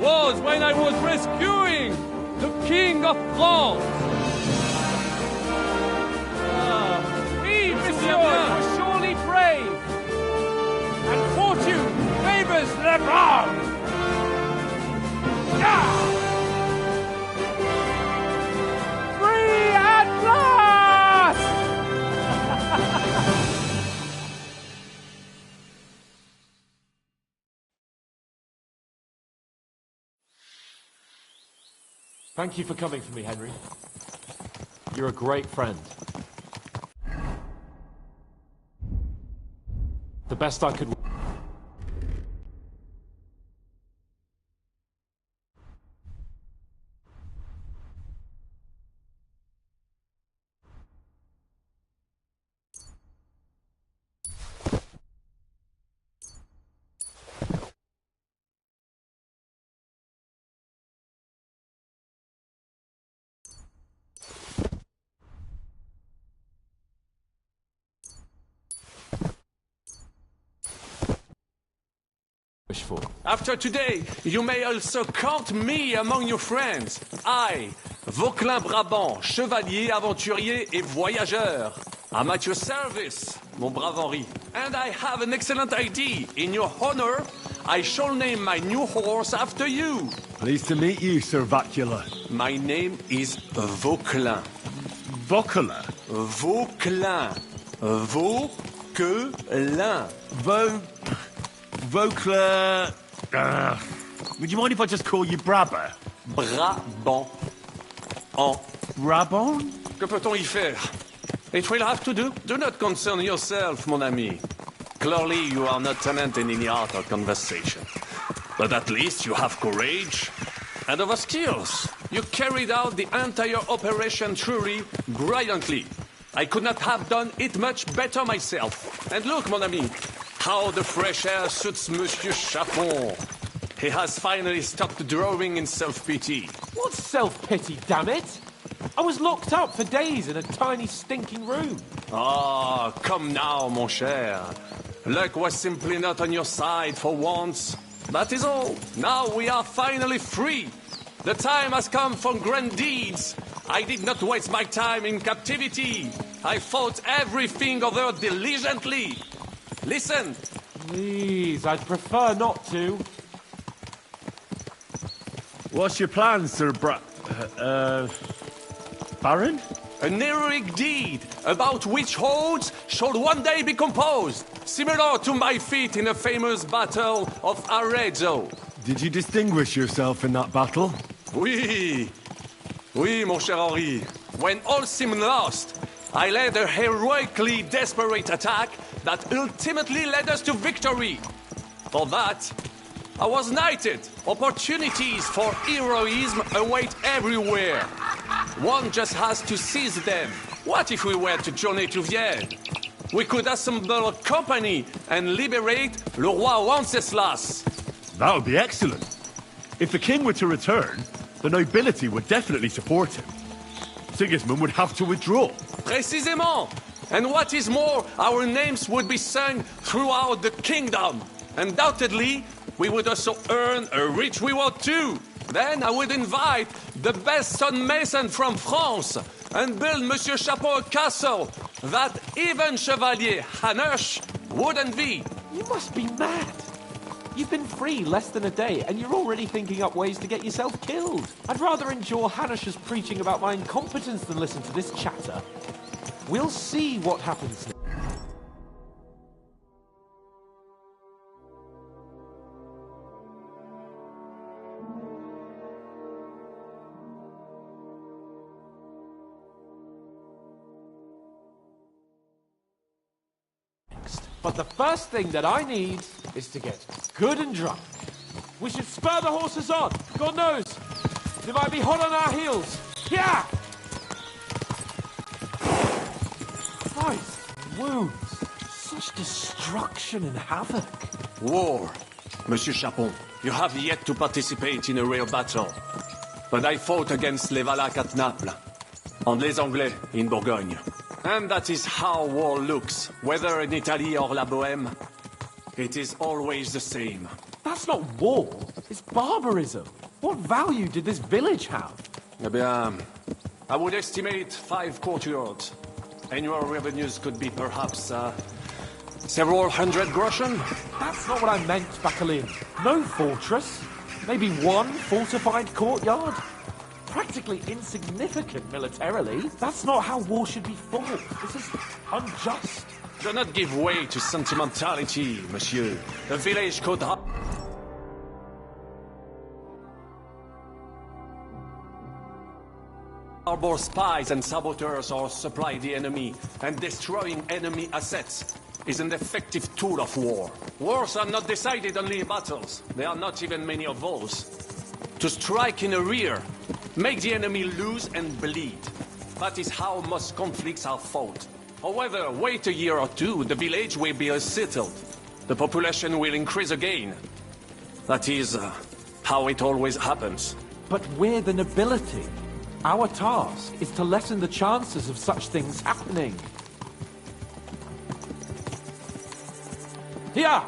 was when I was rescuing the King of France. We, monsieur, were surely brave. And fortune favors the brave. Free at last! Thank you for coming for me, Henry. You're a great friend. The best I could... for? After today, you may also count me among your friends. I, Vauquelin Brabant, chevalier, aventurier et voyageur. I'm at your service, mon brave Henri. And I have an excellent idea. In your honor, I shall name my new horse after you. Pleased to meet you, Sir Vacula. My name is Vauquelin. Vauquelin? Vauquelin. Vauquelin. Vauquelin... would you mind if I just call you Brabber? Brabant. Brabant? Que peut-on y faire? It will have to do. Do not concern yourself, mon ami. Clearly, you are not talent in any art or conversation. But at least you have courage and other skills. You carried out the entire operation truly brilliantly. I could not have done it much better myself. And look, mon ami, how the fresh air suits Monsieur Chapon. He has finally stopped drawing in self-pity. What self-pity, damn it? I was locked up for days in a tiny stinking room. Ah, come now, mon cher. Luck was simply not on your side for once. That is all. Now we are finally free. The time has come for grand deeds. I did not waste my time in captivity. I fought everything over diligently. Listen. Please, I'd prefer not to. What's your plan, Sir Baron? An heroic deed about which odes shall one day be composed, similar to my feat in the famous Battle of Arezzo. Did you distinguish yourself in that battle? Oui, mon cher Henri. When all seemed lost, I led a heroically desperate attack that ultimately led us to victory. For that, I was knighted. Opportunities for heroism await everywhere. One just has to seize them. What if we were to journey to Vienne? We could assemble a company and liberate Le Roi Wenceslas. That would be excellent. If the king were to return, the nobility would definitely support him. Sigismund would have to withdraw. Précisément. And what is more, our names would be sung throughout the kingdom. Undoubtedly, we would also earn a rich reward too. Then I would invite the best stonemason from France and build Monsieur Chapon a castle that even Chevalier Hanush would envy. You must be mad. You've been free less than a day, and you're already thinking up ways to get yourself killed. I'd rather endure Hanush's preaching about my incompetence than listen to this chatter. We'll see what happens next. But the first thing that I need is to get good and drunk. We should spur the horses on. God knows, they might be hot on our heels. Yeah! Christ, wounds. Such destruction and havoc. War. Monsieur Chapon, you have yet to participate in a real battle. But I fought against les Valaques at Naples, and les Anglais in Bourgogne. And that is how war looks, whether in Italy or La Bohème. It is always the same. That's not war, it's barbarism. What value did this village have? Eh bien, I would estimate 5 courtyards. Annual revenues could be perhaps, several hundred groschen. That's not what I meant, Bacalin. No fortress. Maybe one fortified courtyard. Practically insignificant militarily. That's not how war should be fought. This is unjust. Do not give way to sentimentality, monsieur. The village could harbor spies and saboteurs or supply the enemy, and destroying enemy assets is an effective tool of war. Wars are not decided only in battles. There are not even many of those. To strike in the rear, make the enemy lose and bleed. That is how most conflicts are fought. However, wait a year or two, the village will be settled. The population will increase again. That is how it always happens. But we're the nobility. Our task is to lessen the chances of such things happening. Here!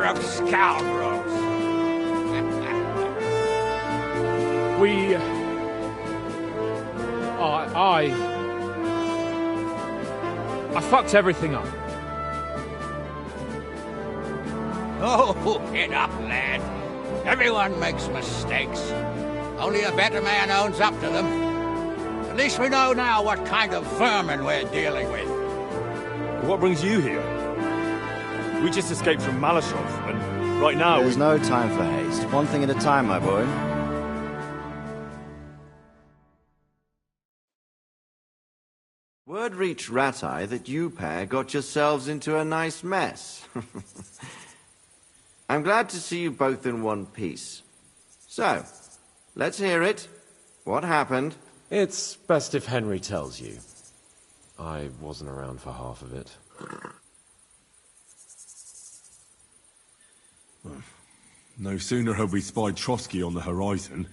of scoundrels! I fucked everything up. Oh, get up, lad. Everyone makes mistakes. Only a better man owns up to them. At least we know now what kind of vermin we're dealing with. What brings you here? We just escaped from Malashov, and right now There's no time for haste. One thing at a time, my boy. Word reached Ratai that you pair got yourselves into a nice mess. I'm glad to see you both in one piece. So, let's hear it. What happened? It's best if Henry tells you. I wasn't around for half of it. no sooner had we spied Trotsky on the horizon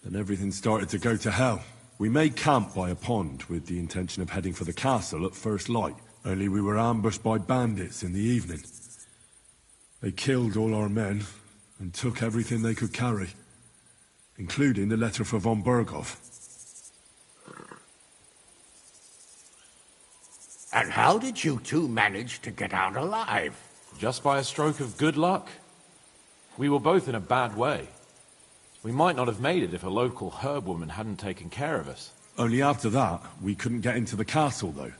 than everything started to go to hell. We made camp by a pond with the intention of heading for the castle at first light, only we were ambushed by bandits in the evening. They killed all our men and took everything they could carry, including the letter for von Berghoff. And how did you two manage to get out alive? Just by a stroke of good luck. We were both in a bad way. We might not have made it if a local herb woman hadn't taken care of us. Only after that, we couldn't get into the castle, though.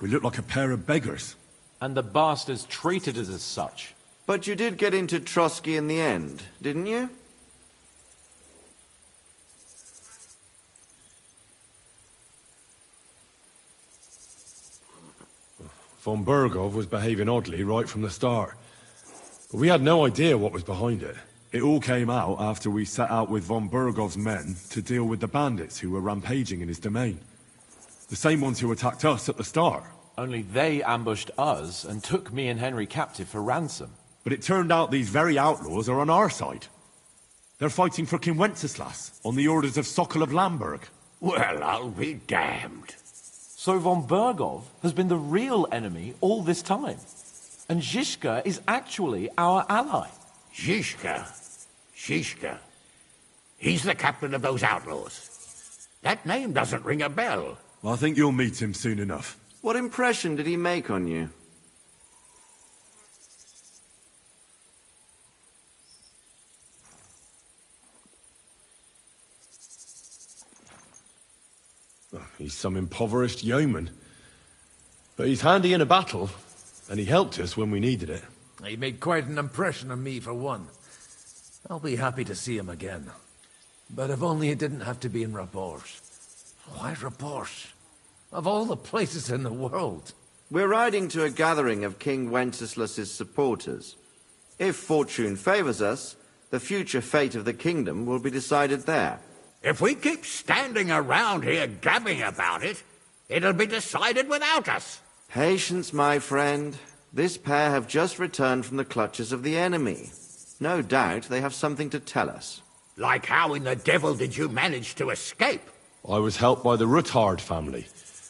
We looked like a pair of beggars. And the bastards treated us as such. But you did get into Trotsky in the end, didn't you? Von Berghoff was behaving oddly right from the start. But we had no idea what was behind it. It all came out after we set out with von Berghoff's men to deal with the bandits who were rampaging in his domain. The same ones who attacked us at the start. Only they ambushed us and took me and Henry captive for ransom. But it turned out these very outlaws are on our side. They're fighting for King Wenceslas on the orders of Sokol of Lamberg. Well, I'll be damned. So von Berghoff has been the real enemy all this time. And Zizka is actually our ally. Zizka? Zizka? He's the captain of those outlaws. That name doesn't ring a bell. Well, I think you'll meet him soon enough. What impression did he make on you? He's some impoverished yeoman. But he's handy in a battle, and he helped us when we needed it. He made quite an impression on me, for one. I'll be happy to see him again. But if only it didn't have to be in Rabors. Why Rabors? Of all the places in the world. We're riding to a gathering of King Wenceslas's supporters. If fortune favors us, the future fate of the kingdom will be decided there. If we keep standing around here gabbing about it, it'll be decided without us. Patience, my friend. This pair have just returned from the clutches of the enemy. No doubt they have something to tell us. Like how in the devil did you manage to escape? I was helped by the Ruthard family,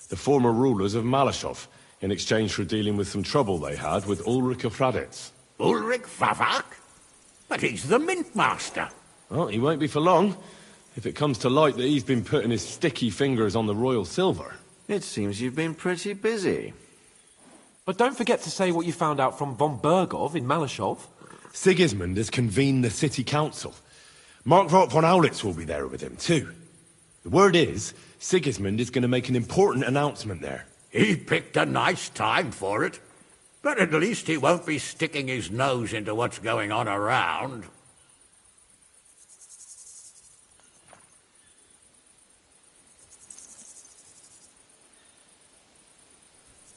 the former rulers of Malashov, in exchange for dealing with some trouble they had with Ulrich of Raditz. Ulrich Vavak? But he's the mint master. Well, he won't be for long, if it comes to light that he's been putting his sticky fingers on the royal silver. It seems you've been pretty busy. But don't forget to say what you found out from von Berghoff in Malashov. Sigismund has convened the city council. Markvart von Aulitz will be there with him, too. The word is, Sigismund is going to make an important announcement there. He picked a nice time for it. But at least he won't be sticking his nose into what's going on around.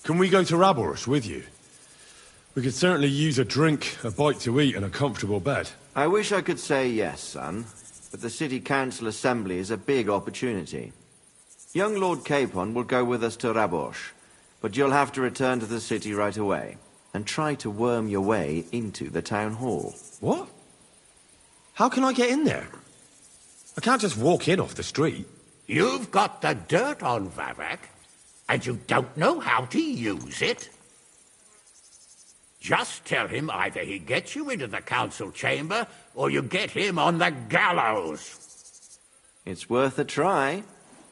Can we go to Rabors with you? We could certainly use a drink, a bite to eat, and a comfortable bed. I wish I could say yes, son, but the city council assembly is a big opportunity. Young Lord Capon will go with us to Rabors, but you'll have to return to the city right away, and try to worm your way into the town hall. What? How can I get in there? I can't just walk in off the street. You've got the dirt on Vavak, and you don't know how to use it? Just tell him either he gets you into the council chamber, or you get him on the gallows. It's worth a try,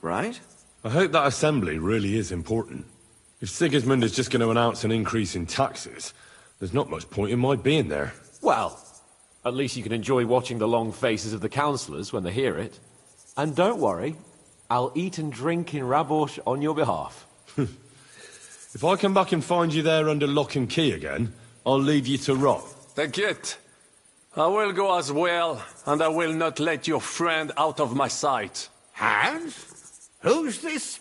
right? I hope that assembly really is important. If Sigismund is just going to announce an increase in taxes, there's not much point in my being there. Well, at least you can enjoy watching the long faces of the councillors when they hear it. And don't worry, I'll eat and drink in Rabosh on your behalf. If I come back and find you there under lock and key again, I'll leave you to rot. Take it. I will go as well, and I will not let your friend out of my sight. Hans? Who's this?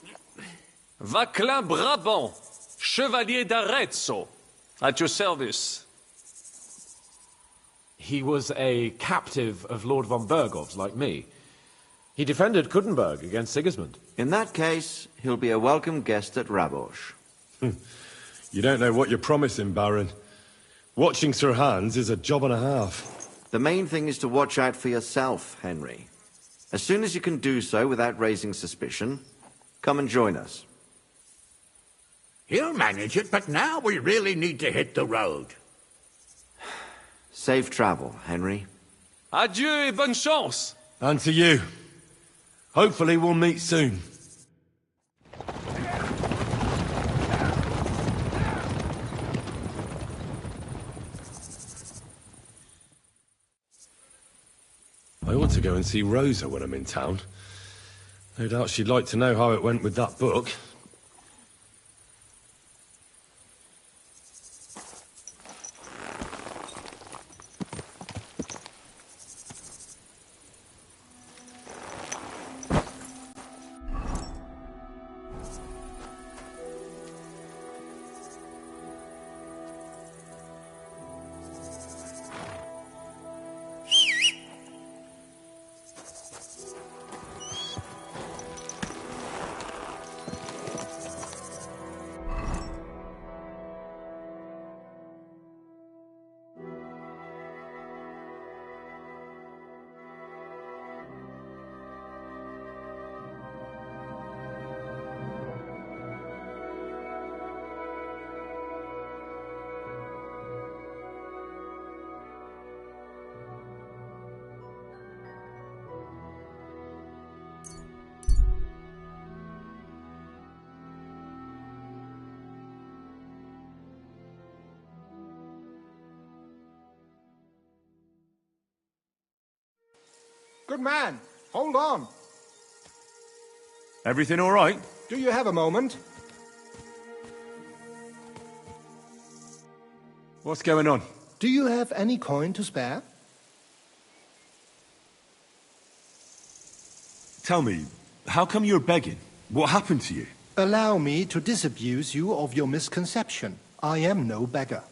Vaclin Brabant, Chevalier d'Arezzo, at your service. He was a captive of Lord von Bergov's, like me. He defended Kuttenberg against Sigismund. In that case, he'll be a welcome guest at Rabosh. You don't know what you're promising, Baron. Watching Sir Hans is a job and a half. The main thing is to watch out for yourself, Henry. As soon as you can do so without raising suspicion, come and join us. He'll manage it, but now we really need to hit the road. Safe travel, Henry. Adieu et bonne chance. And to you. Hopefully we'll meet soon. I ought to go and see Rosa when I'm in town. No doubt she'd like to know how it went with that book. Good man, hold on. Everything all right? Do you have a moment? What's going on? Do you have any coin to spare? Tell me, how come you're begging? What happened to you? Allow me to disabuse you of your misconception. I am no beggar.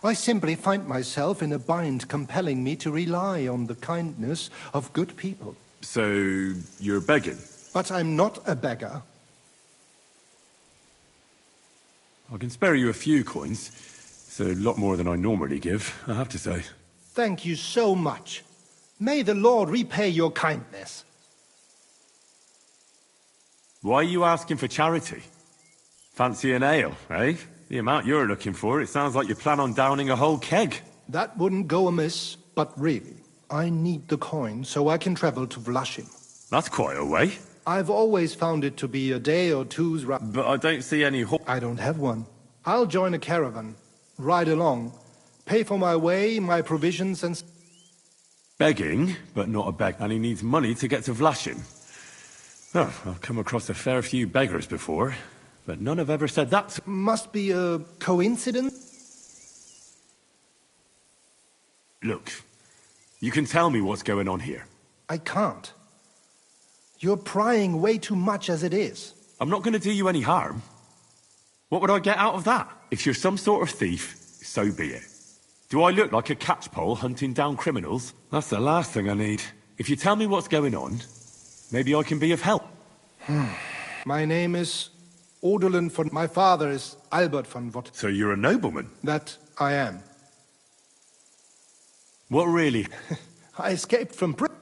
I simply find myself in a bind compelling me to rely on the kindness of good people. So, you're begging? But I'm not a beggar. I can spare you a few coins. It's a lot more than I normally give, I have to say. Thank you so much. May the Lord repay your kindness. Why are you asking for charity? Fancy an ale, eh? The amount you're looking for, it sounds like you plan on downing a whole keg. That wouldn't go amiss, but really, I need the coin so I can travel to Vlashim. That's quite a way. I've always found it to be a day or two's ride. But I don't see any I don't have one. I'll join a caravan, ride along, pay for my way, my provisions and... Begging, but not a beg. And he needs money to get to Vlashim. Oh, I've come across a fair few beggars before, but none have ever said that. Must be a coincidence? Look, you can tell me what's going on here. I can't. You're prying way too much as it is. I'm not going to do you any harm. What would I get out of that? If you're some sort of thief, so be it. Do I look like a catchpole hunting down criminals? That's the last thing I need. If you tell me what's going on, maybe I can be of help. My name is Odolin von... My father is Albert von Vott. So you're a nobleman? That I am. What really? I escaped from prison.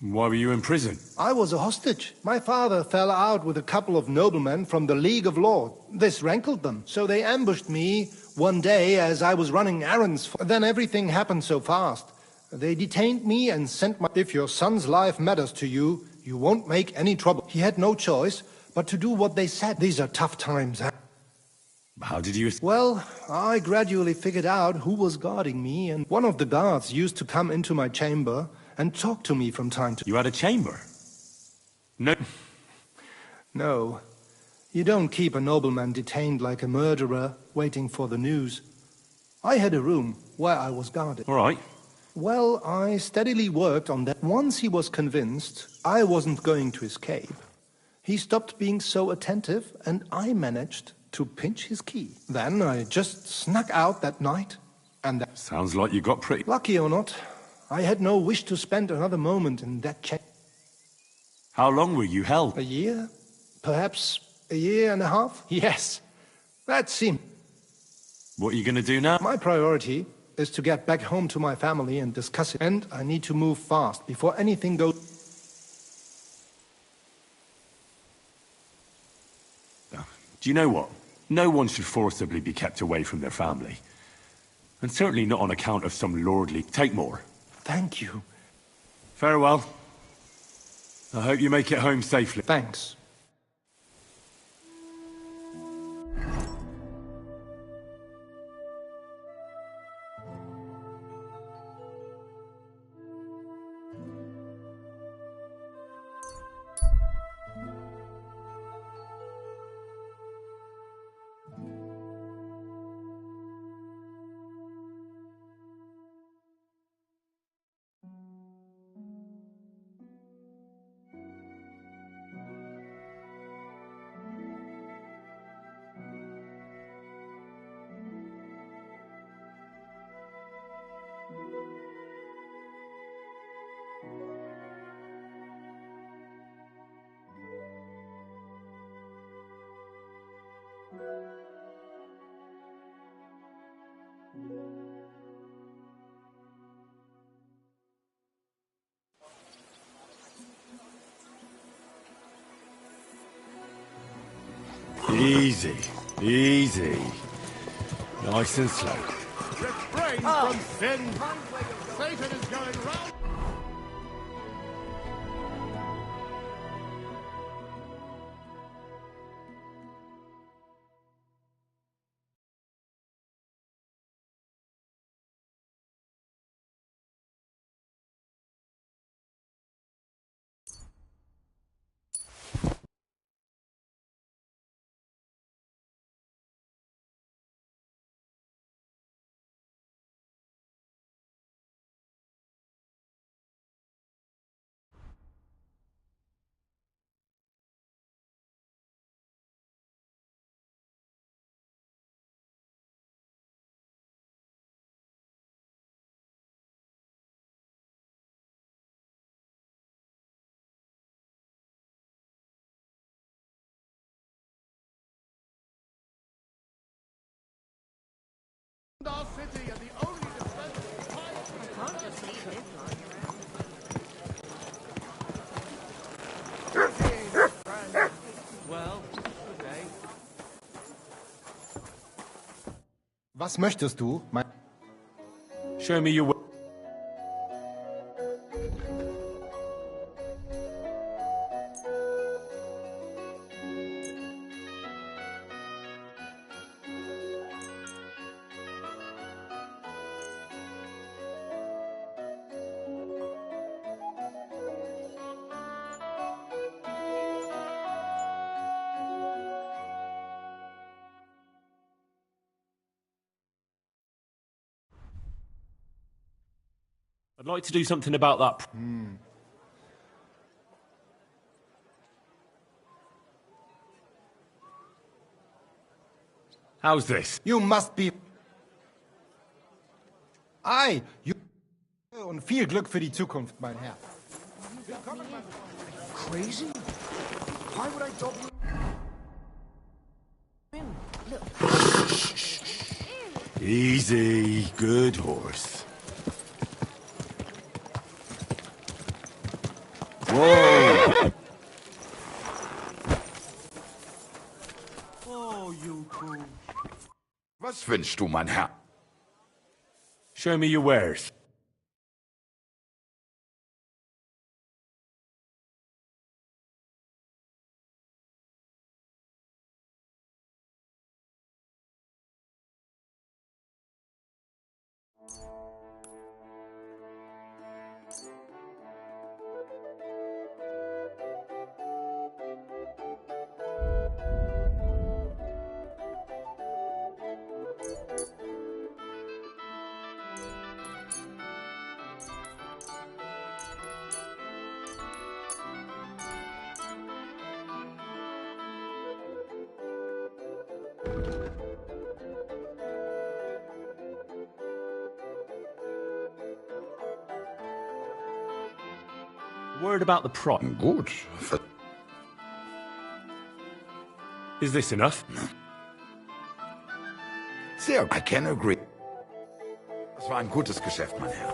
Why were you in prison? I was a hostage. My father fell out with a couple of noblemen from the League of Lords. This rankled them, so they ambushed me one day as I was running errands. Then everything happened so fast. They detained me and sent my... If your son's life matters to you, you won't make any trouble. He had no choice but to do what they said. These are tough times, huh? How did you... Well, I gradually figured out who was guarding me, and one of the guards used to come into my chamber and talk to me from time to... You had a chamber? No. No. You don't keep a nobleman detained like a murderer, waiting for the news. I had a room where I was guarded. All right. Well, I steadily worked on that. Once he was convinced I wasn't going to escape, he stopped being so attentive, and I managed to pinch his key. Then I just snuck out that night, and that... Sounds like you got pretty... Lucky or not, I had no wish to spend another moment in that chamber. How long were you held? A year? Perhaps a year and a half? Yes. That seemed... What are you going to do now? My priority is to get back home to my family and discuss it. And I need to move fast before anything goes... Do you know what? No one should forcibly be kept away from their family. And certainly not on account of some lordly... Take more. Thank you. Farewell. I hope you make it home safely. Thanks. Easy. Easy. Nice and slow. Refrain from sin. Satan is going round. Our city and the only defense is quiet. You can't just leave his lying around. Well, okay. Was möchtest du? Show me your way. I'd like to do something about that. How's this? You must be... you... Und viel Glück für die Zukunft, mein Herr. Crazy? Why would I dob you? Easy. Good horse. Was wünschst du, mein Herr? Show me your wares. Word about the price. Gut. Is this enough? Sehr, I can agree. Das war ein gutes Geschäft, mein Herr.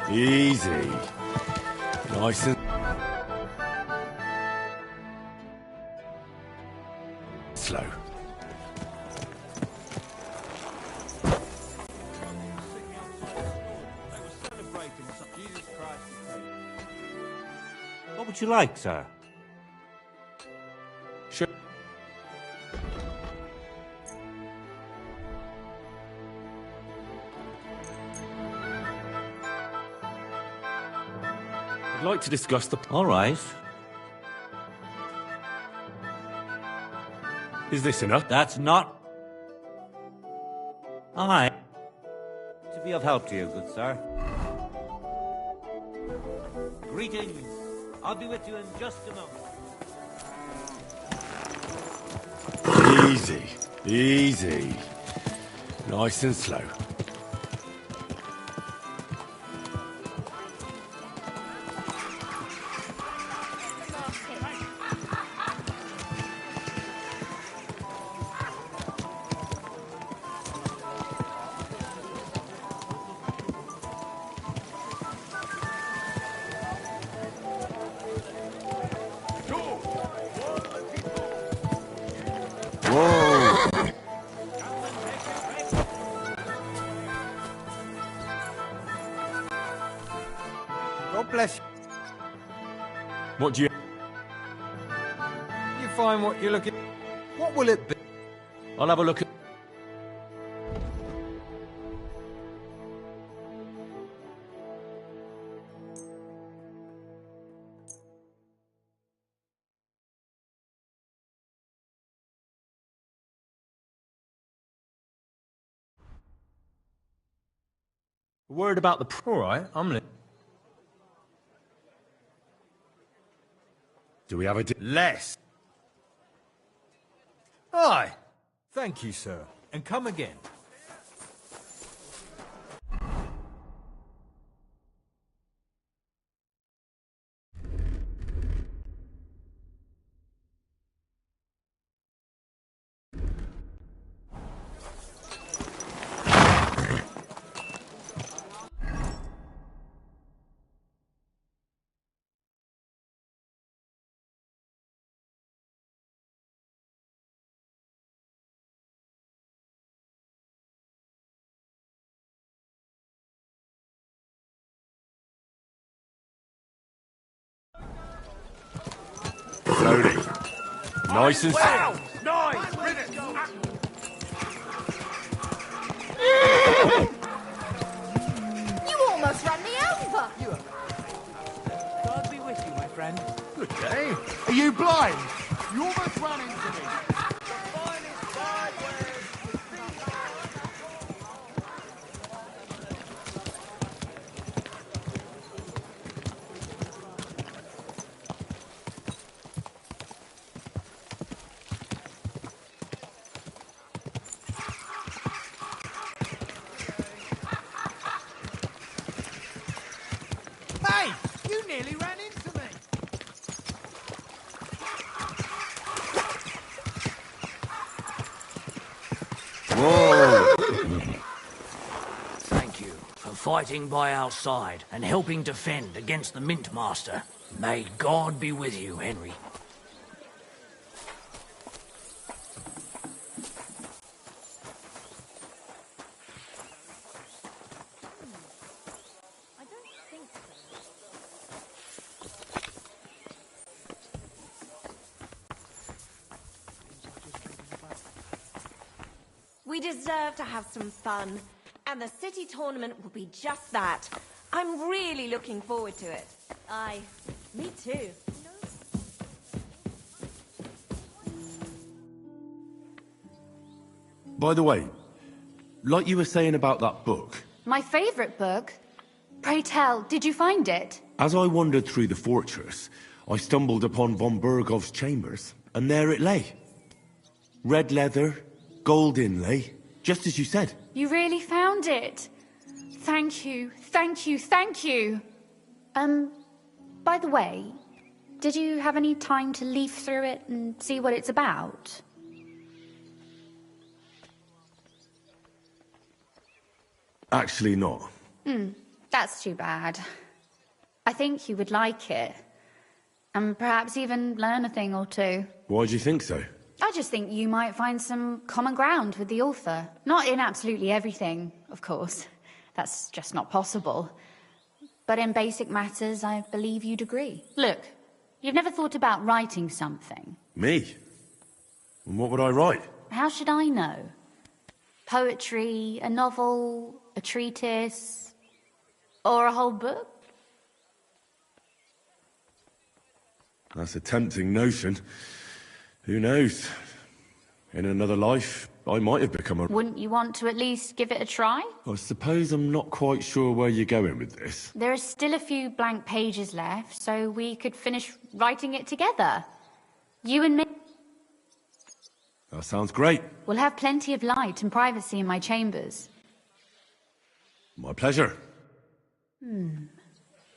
Easy. Nice and slow. What would you like, sir? Sure. I'd like to discuss the... All right. Is this enough? That's not... I... To be of help to you, good sir. Greetings. I'll be with you in just a moment. Easy. Nice and slow. God bless you. What do you... You find what you're looking... What will it be? I'll have a look at... Word about the... All right, I'm listening. Do we have a... Less. Aye. Thank you, sir. And come again. Slowly. Nice and slow. Nice! You almost ran me over. God be with you, my friend. Good day. Are you blind? You almost ran into me. Hey! You nearly ran into me! Thank you for fighting by our side and helping defend against the Mint Master. May God be with you, Henry. We deserve to have some fun, and the city tournament will be just that. I'm really looking forward to it. Aye, me too. By the way, like you were saying about that book, My favourite book? Pray tell, did you find it? as I wandered through the fortress, I stumbled upon von Bergov's chambers, and there it lay. Red leather, gold inlay, just as you said. You really found it? Thank you, thank you, thank you! By the way, did you have any time to leaf through it and see what it's about? Actually not. That's too bad. I think you would like it. And perhaps even learn a thing or two. Why do you think so? I just think you might find some common ground with the author. Not in absolutely everything, of course. That's just not possible. But in basic matters, I believe you'd agree. Look, you've never thought about writing something. Me? And what would I write? How should I know? Poetry, a novel, a treatise, or a whole book? That's a tempting notion. Who knows? In another life, I might have become a... Wouldn't you want to at least give it a try? I suppose I'm not quite sure where you're going with this. There are still a few blank pages left, so we could finish writing it together. You and me. That sounds great. We'll have plenty of light and privacy in my chambers. My pleasure.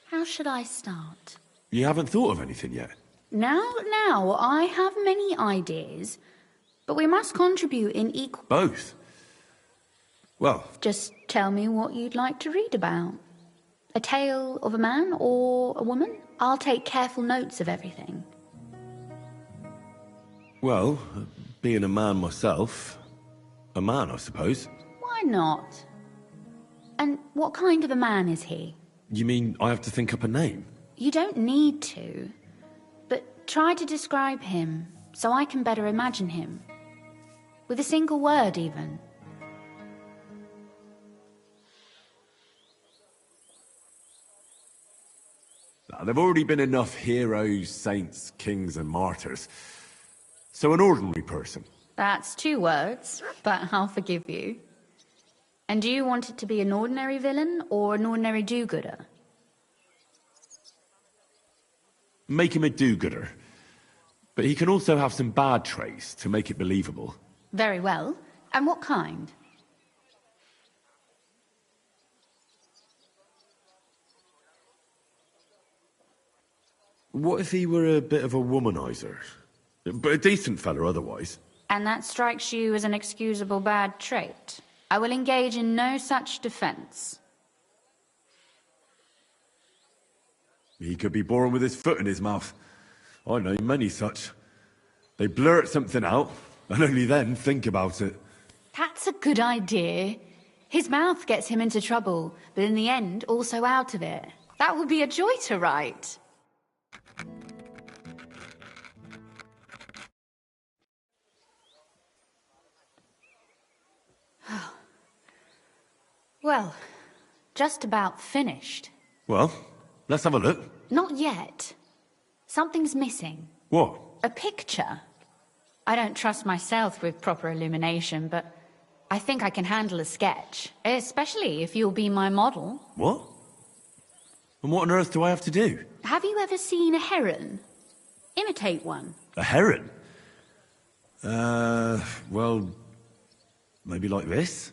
How should I start? You haven't thought of anything yet? Now, I have many ideas, but we must contribute in equal... Both? Well... Just tell me what you'd like to read about. A tale of a man or a woman? I'll take careful notes of everything. Well, being a man myself... A man, I suppose. Why not? And what kind of a man is he? You mean I have to think up a name? You don't need to. But try to describe him, so I can better imagine him. With a single word, even. Now, there've already been enough heroes, saints, kings and martyrs. So an ordinary person. That's 2 words, but I'll forgive you. And do you want it to be an ordinary villain or an ordinary do-gooder? Make him a do-gooder. But he can also have some bad traits to make it believable. Very well. And what kind? What if he were a bit of a womanizer? But a decent fella otherwise. And that strikes you as an excusable bad trait? I will engage in no such defense. He could be born with his foot in his mouth. I know many such. They blurt something out, and only then think about it. That's a good idea. His mouth gets him into trouble, but in the end, also out of it. That would be a joy to write. Well, just about finished. Well, let's have a look. Not yet. Something's missing. What? A picture. I don't trust myself with proper illumination, but I think I can handle a sketch. Especially if you'll be my model. What? And what on earth do I have to do? Have you ever seen a heron? Imitate one. A heron? Well, maybe like this?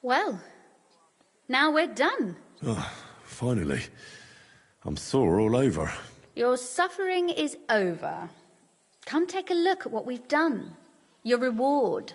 Well, Now we're done. Oh, finally. I'm sore all over. Your suffering is over. Come take a look at what we've done. Your reward.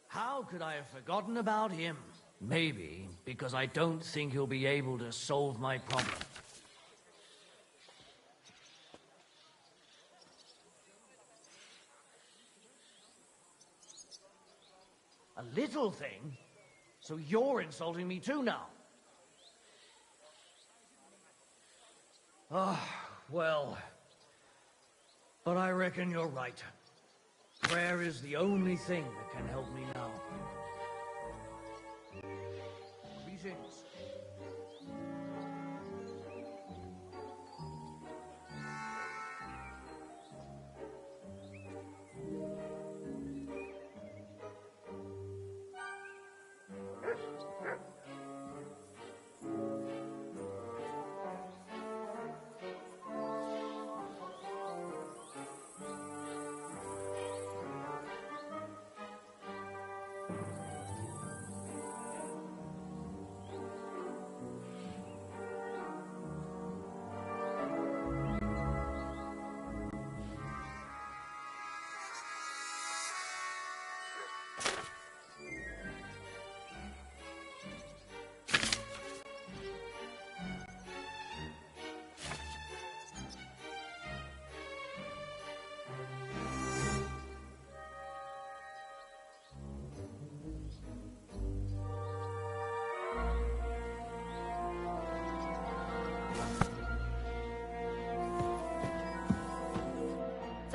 How could I have forgotten about him? Maybe because I don't think he'll be able to solve my problem. A little thing? So you're insulting me too now? Ah, well... But I reckon you're right. Prayer is the only thing that can help me now. Greetings.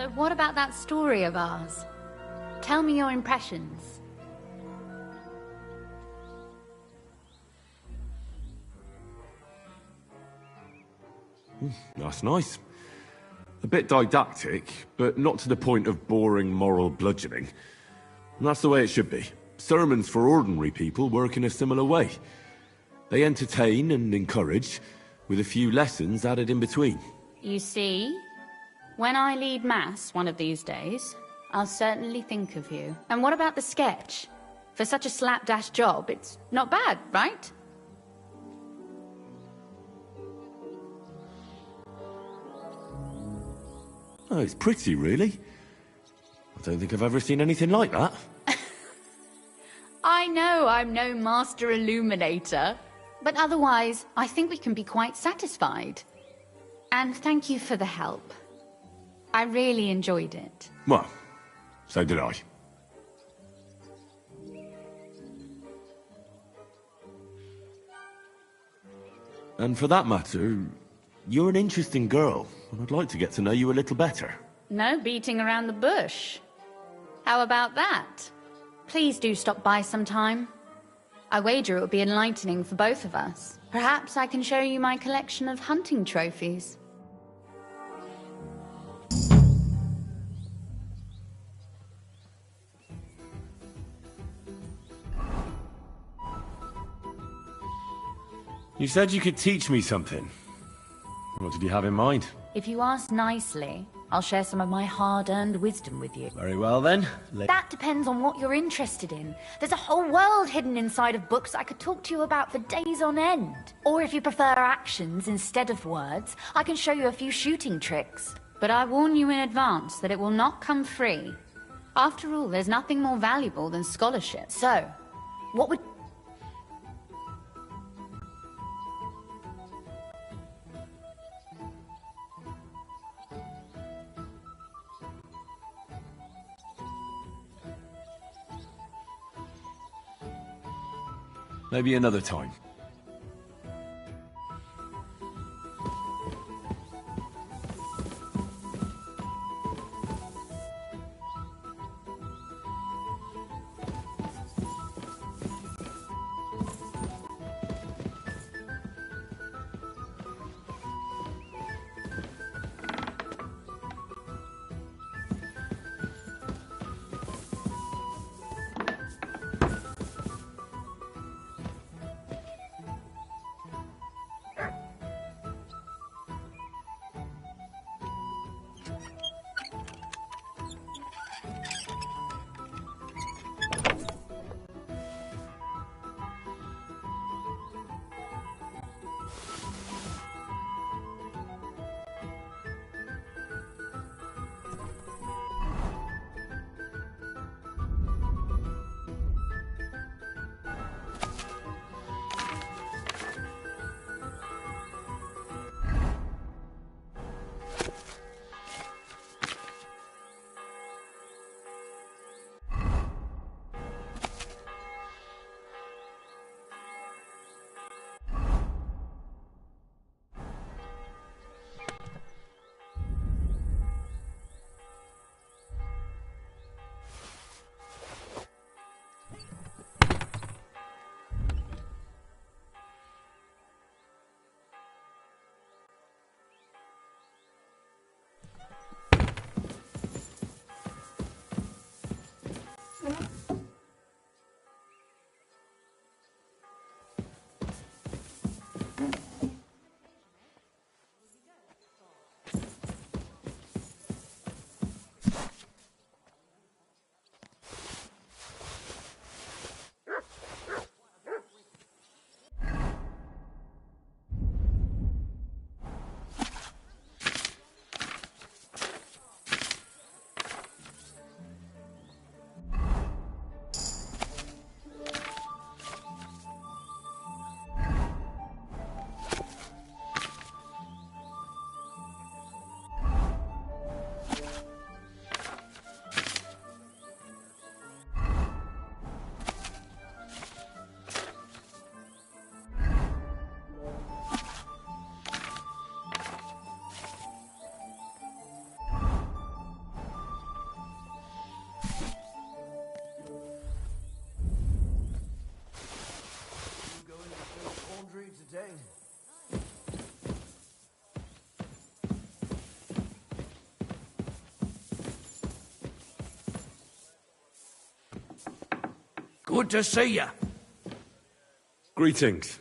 So what about that story of ours? Tell me your impressions. That's nice. A bit didactic, but not to the point of boring moral bludgeoning. And that's the way it should be. Sermons for ordinary people work in a similar way. They entertain and encourage, with a few lessons added in between. You see, when I lead Mass one of these days, I'll certainly think of you. And what about the sketch? For such a slapdash job, it's not bad, right? Oh, it's pretty, really. I don't think I've ever seen anything like that. I know I'm no master illuminator, but otherwise, I think we can be quite satisfied. And thank you for the help. I really enjoyed it. Well, so did I. And for that matter, you're an interesting girl, and I'd like to get to know you a little better. No beating around the bush. How about that? Please do stop by sometime. I wager it would be enlightening for both of us. Perhaps I can show you my collection of hunting trophies. You said you could teach me something. What did you have in mind? If you ask nicely, I'll share some of my hard-earned wisdom with you. Very well then. That depends on what you're interested in. There's a whole world hidden inside of books I could talk to you about for days on end. Or if you prefer actions instead of words, I can show you a few shooting tricks. But I warn you in advance that it will not come free. After all, there's nothing more valuable than scholarship. So, what would... Maybe another time. Good to see you. Greetings.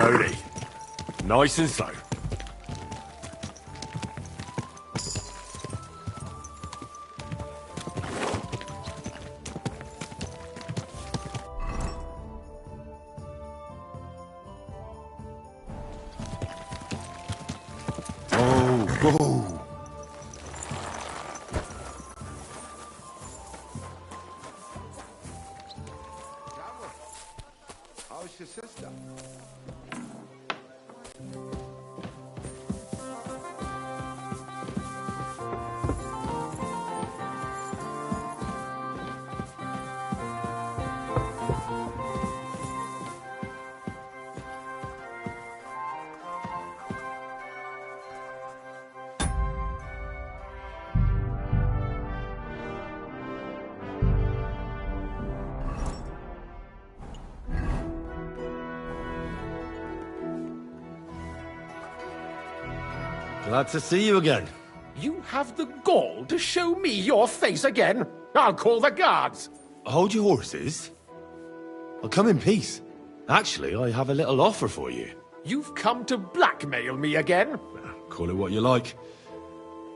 Slowly. Nice and slow. Oh. How's your sister? Glad to see you again. You have the gall to show me your face again? I'll call the guards. Hold your horses. I'll come in peace. Actually, I have a little offer for you. You've come to blackmail me again? Call it what you like.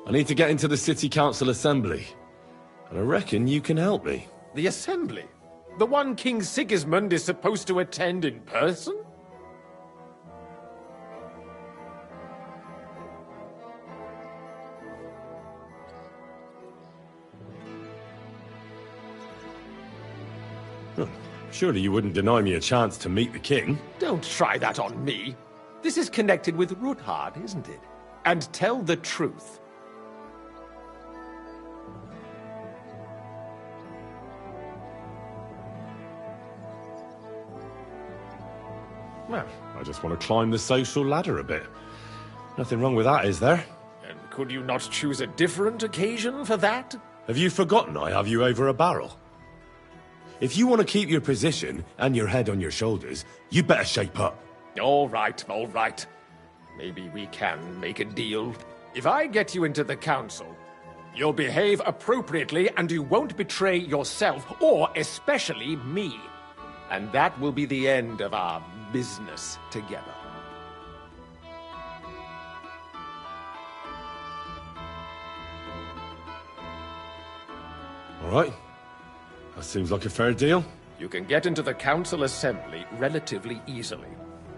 I need to get into the City Council Assembly. And I reckon you can help me. The Assembly? The one King Sigismund is supposed to attend in person? Surely you wouldn't deny me a chance to meet the king? Don't try that on me. This is connected with Ruthard, isn't it? And tell the truth. Well, I just want to climb the social ladder a bit. Nothing wrong with that, is there? And could you not choose a different occasion for that? Have you forgotten I have you over a barrel? If you want to keep your position and your head on your shoulders, you better shape up. All right, all right. Maybe we can make a deal. If I get you into the council, you'll behave appropriately and you won't betray yourself, or especially me. And that will be the end of our business together. All right. That seems like a fair deal. You can get into the council assembly relatively easily.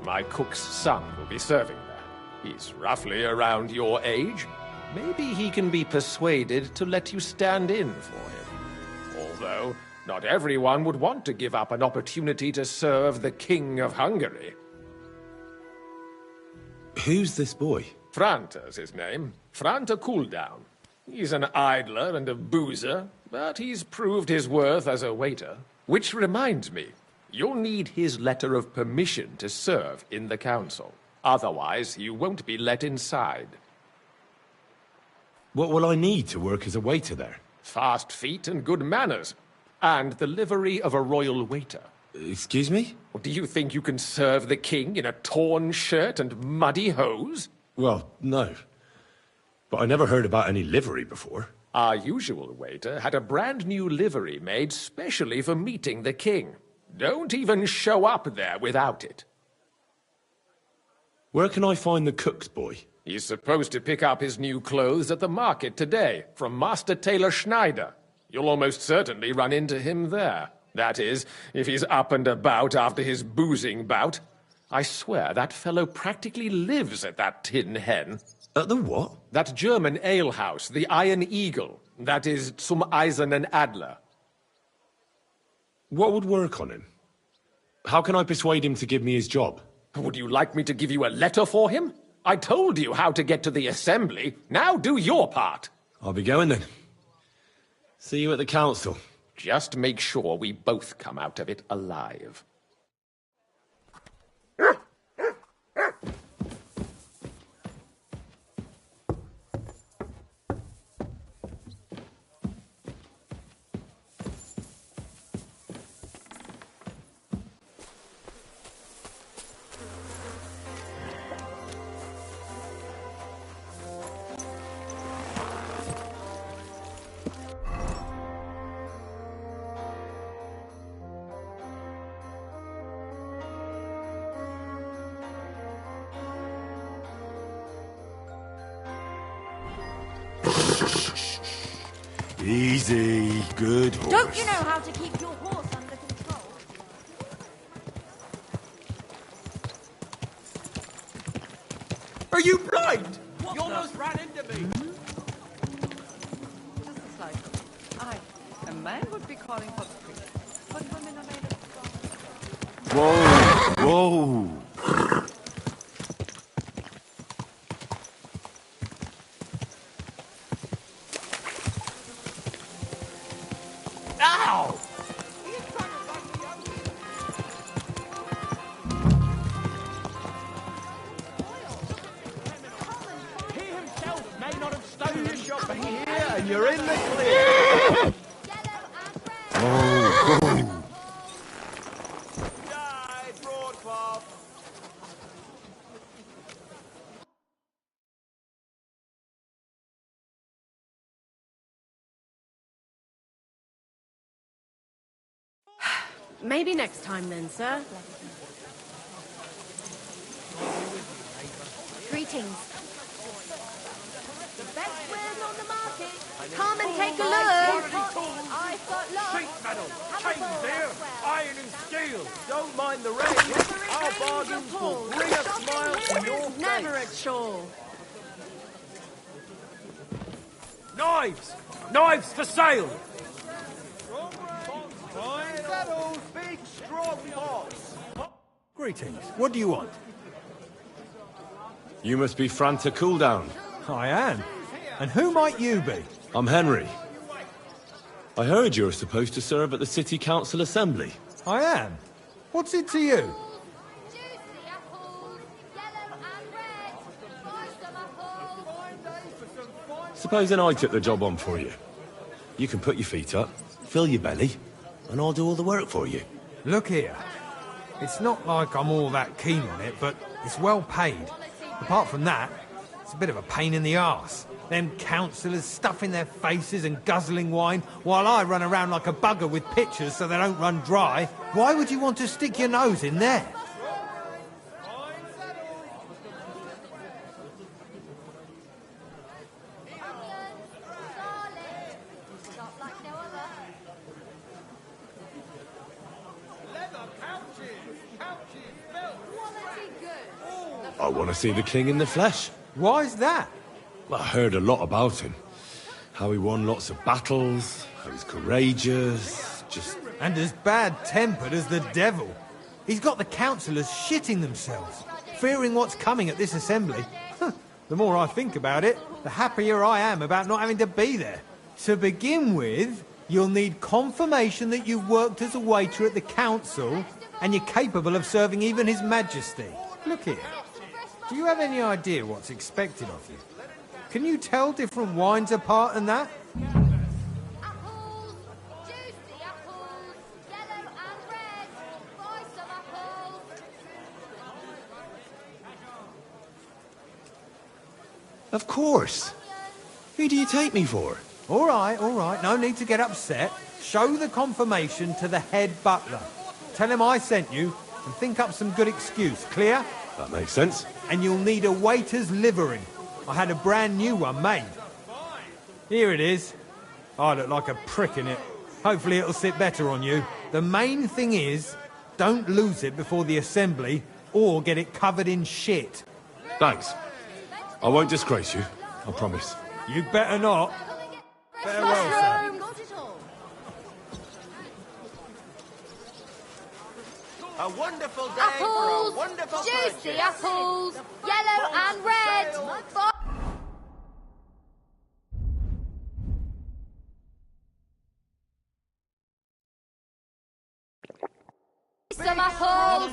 My cook's son will be serving there. He's roughly around your age. Maybe he can be persuaded to let you stand in for him. Although, not everyone would want to give up an opportunity to serve the King of Hungary. Who's this boy? Franta's his name. Franta Cooldown. He's an idler and a boozer, but he's proved his worth as a waiter. Which reminds me, you'll need his letter of permission to serve in the council. Otherwise, you won't be let inside. What will I need to work as a waiter there? Fast feet and good manners. And the livery of a royal waiter. Excuse me? Do you think you can serve the king in a torn shirt and muddy hose? Well, no. But I never heard about any livery before. Our usual waiter had a brand new livery made specially for meeting the king. Don't even show up there without it. Where can I find the cook's boy? He's supposed to pick up his new clothes at the market today from Master Tailor Schneider. You'll almost certainly run into him there. That is, if he's up and about after his boozing bout. I swear that fellow practically lives at that Tin Hen. At the what? That German alehouse, the Iron Eagle. That is Zum Eisernen Adler. What would work on him? How can I persuade him to give me his job? Would you like me to give you a letter for him? I told you how to get to the assembly. Now do your part. I'll be going then. See you at the council. Just make sure we both come out of it alive. Easy. Good horse. Don't you know how to keep your horse under control? Are you blind? You almost ran into me. Just a slight. Aye, a man would be calling for the priest, but women are made of Whoa! Whoa! Ow! He himself may not have stolen your shopping here, and you're in the clear. Whoa! Die, broadcloth. Maybe next time then, sir. Greetings. The best wares on the market. Come and take a look. I've got lots. Sheet metal, chains here, iron and steel. Don't mind the rain. Our bargains will bring a smile to your face. Never a chore. Knives! Knives for sale! Saddles, big, strong pots. Greetings. What do you want? You must be Franta Cooldown. I am. And who might you be? I'm Henry. I heard you're supposed to serve at the City Council Assembly. I am. What's it to you? Supposing I took the job on for you. You can put your feet up, fill your belly, and I'll do all the work for you. Look here. It's not like I'm all that keen on it, but it's well paid. Apart from that, it's a bit of a pain in the arse. Them councillors stuffing their faces and guzzling wine, while I run around like a bugger with pitchers so they don't run dry. Why would you want to stick your nose in there? I want to see the king in the flesh. Why's that? Well, I heard a lot about him. How he won lots of battles, how he's courageous, just... And as bad-tempered as the devil. He's got the councillors shitting themselves, fearing what's coming at this assembly. The more I think about it, the happier I am about not having to be there. To begin with, you'll need confirmation that you've worked as a waiter at the council and you're capable of serving even His Majesty. Look here. Do you have any idea what's expected of you? Can you tell different wines apart and that? Apples! Juicy apples! Yellow and red! Buy some apples! Of course. Who do you take me for? All right. No need to get upset. Show the confirmation to the head butler. Tell him I sent you and think up some good excuse. Clear? That makes sense. And you'll need a waiter's livery. I had a brand new one made. Here it is. I look like a prick in it. Hopefully it'll sit better on you. The main thing is, don't lose it before the assembly or get it covered in shit. Thanks. I won't disgrace you, I promise. You better not. Farewell, sir. A wonderful day Apples! for a wonderful Juicy purchase. apples! Yellow and red! Buy some apples!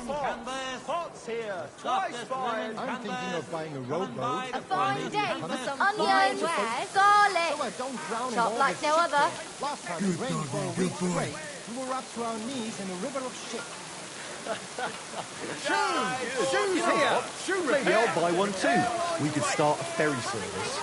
Pots here, twice fine. I'm thinking of buying a rowboat. A fine day for some onions, onions, garlic! So I don't drown in Shop all like this no shit. other. Last time it rained for a week straight. We were up to our knees in a river of shit. Shoes here. Shoe Maybe repair. I'll buy one too. We could start a ferry service.